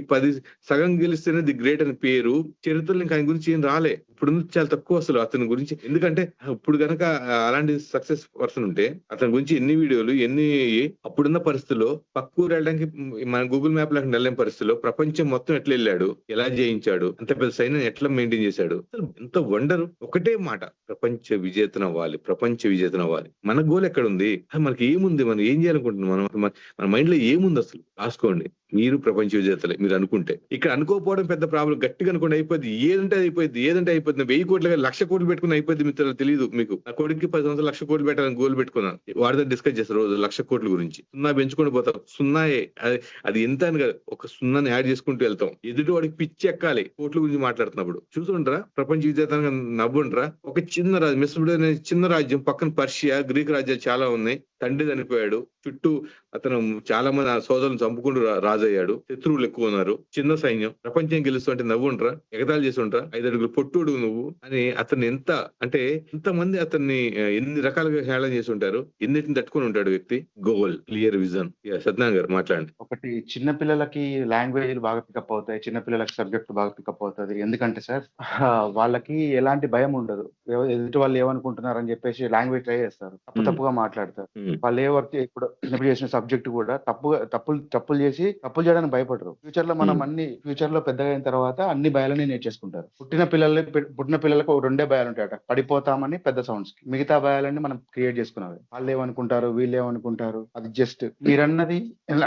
A: సగం గెలిస్తేనే ది గ్రేట్ అని పేరు. చరిత్రలో ఇంకా ఆయన గురించి ఏం రాలే. ఇప్పుడు చాలా తక్కువ అసలు అతని గురించి. ఎందుకంటే ఇప్పుడు కనుక అలాంటి సక్సెస్ పర్సన్ ఉంటే అతని గురించి ఎన్ని వీడియోలు, అప్పుడున్న పరిస్థితుల్లో పక్క ఊరు వెళ్ళడానికి మన గూగుల్ మ్యాప్ లేకుండా వెళ్ళలేని పరిస్థితి. పరిస్థితుల్లో ప్రపంచం మొత్తం ఎట్లా వెళ్ళాడు, ఎలా జయించాడు, అంత పెద్ద సైన్యం ఎట్లా మెయింటైన్ చేశాడు, అసలు ఎంత వండరు. ఒకటే మాట, ప్రపంచ విజేతను అవ్వాలి, ప్రపంచ విజేతను అవ్వాలి. మన గోల్ ఎక్కడ ఉంది, మనకి ఏముంది, మనం ఏం చేయాలనుకుంటున్నాం, మన మైండ్ లో ఏముంది అసలు రాసుకోండి. మీరు ప్రపంచ విజేతలే మీరు అనుకుంటే. ఇక్కడ అనుకోకపోవడం పెద్ద ప్రాబ్లం. గట్టిగా అనుకోండి అయిపోద్ది, ఏదంటే అయిపోద్ది, ఏదంటే అయిపోద్ది. 1000 కోట్లు 1,00,000 కోట్లు పెట్టుకుని అయిపోద్ది మిత్రులు, తెలియదు మీకు. నా కొడుకు 10 సంవత్సరాలు 1,00,000 కోట్లు పెట్టాలని గోల్ పెట్టుకున్నాను. వాడితో డిస్కస్ చేస్తారు రోజు 1,00,000 కోట్ల గురించి. సున్నా పెంచుకొని పోతాం, సున్నాయే అది ఎంత అని కాదు, ఒక సున్నాని యాడ్ చేసుకుంటూ వెళ్తాం. ఎదుటి వాడికి పిచ్చి ఎక్కాలి కోట్ల గురించి మాట్లాడుతున్నప్పుడు. చూసుండ్రా ప్రపంచ విజేతగా నవ్వుండ్రా. ఒక చిన్న రాజ్యం, మిస్టర్ అనే చిన్న రాజ్యం, పక్కన పర్షియా, గ్రీక్ రాజ్యాలు చాలా ఉన్నాయి. తండ్రి చనిపోయాడు, చుట్టూ అతను చాలా మంది సోదరులను చంపుకుంటూ రాజయ్యాడు, శత్రువులు ఎక్కువ ఉన్నారు, చిన్న సైన్యం, ప్రపంచం గెలుస్తుంటే నవ్వుండ్రా, ఎగతాళి చేస్తుండ్రా, 5 అడుగులు పొట్టుడు నువ్వు అని అతన్ని ఎంతమంది అతన్ని ఎన్ని రకాలుగా హేళన చేసి ఉంటారు, ఎన్నిటిని తట్టుకొని ఉంటాడు వ్యక్తి. Goal, clear vision. సత్యనారాయణ గారు మాట్లాడండి.
J: ఒకటి, చిన్న పిల్లలకి లాంగ్వేజ్ బాగా పికప్ అవుతాయి, చిన్న పిల్లలకి సబ్జెక్ట్ బాగా పికప్ అవుతుంది. ఎందుకంటే సార్ వాళ్ళకి ఎలాంటి భయం ఉండదు. ఎదుటి వాళ్ళు ఏమనుకుంటున్నారు అని చెప్పేసి లాంగ్వేజ్ ట్రై చేస్తారు, తప్పుగా మాట్లాడతారు. వాళ్ళు ఏ వర్క్ ఇప్పుడు చేసిన సబ్జెక్ట్ కూడా తప్పులు చేయడానికి భయపడరు. ఫ్యూచర్ లో మనం ఫ్యూచర్ లో పెద్దగా అయిన తర్వాత అన్ని భయాలని నేర్చేసుకుంటారు. పుట్టిన పిల్లలకు 2 భయాలు ఉంటాయట, పడిపోతామని, పెద్ద సౌండ్స్. మిగతా భయాలన్నీ మనం క్రియేట్ చేసుకున్నవి. వాళ్ళు ఏమనుకుంటారు, వీళ్ళు ఏమనుకుంటారు, అది జస్ట్ మీరన్నది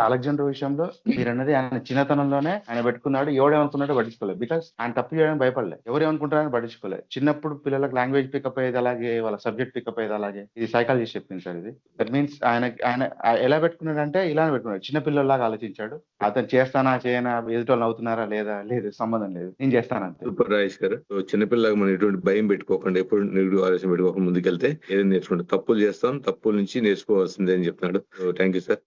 J: అలెగ్జాండర్ విషయంలో మీరన్నది ఆయన చిన్నతనంలోనే ఆయన పెట్టుకున్నాడు. ఎవడేమనుకున్నాడో పట్టించుకోలేదు, బికాస్ ఆయన తప్పు చేయడానికి భయపడలేదు. ఎవరేమనుకుంటారని పట్టించుకోలేదు. చిన్నప్పుడు పిల్లలకు లాంగ్వేజ్ పికప్ అయ్యేది అలాగే, వాళ్ళ సబ్జెక్ట్ పికప్ అయ్యేది అలాగే. ఇది సైకాలజీ చెప్పింది సార్. ఇది దట్ మీన్స్ ఆయన ఎలా పెట్టుకున్నాడంటే ఇలానే పెట్టుకున్నాడు, చిన్న పిల్లల్లాగా ఆలోచించాడు. అతను చేస్తానా చేయనా, ఎదుటి వాళ్ళు అవుతున్నారా లేదా, లేదు సంబంధం లేదు, నేను చేస్తానంతే.
A: సూపర్ రాజేష్ గారు. చిన్నపిల్లగా మనం ఎటువంటి భయం పెట్టుకోకుండా, ఎప్పుడు నెగిటివ్ ఆలోచన పెట్టుకోకుండా ముందుకెళ్తే ఏదైనా నేర్చుకుంటాం. తప్పులు చేస్తాం, తప్పుల నుంచి నేర్చుకోవాల్సిందే అని చెప్తున్నాడు. Thank you sir.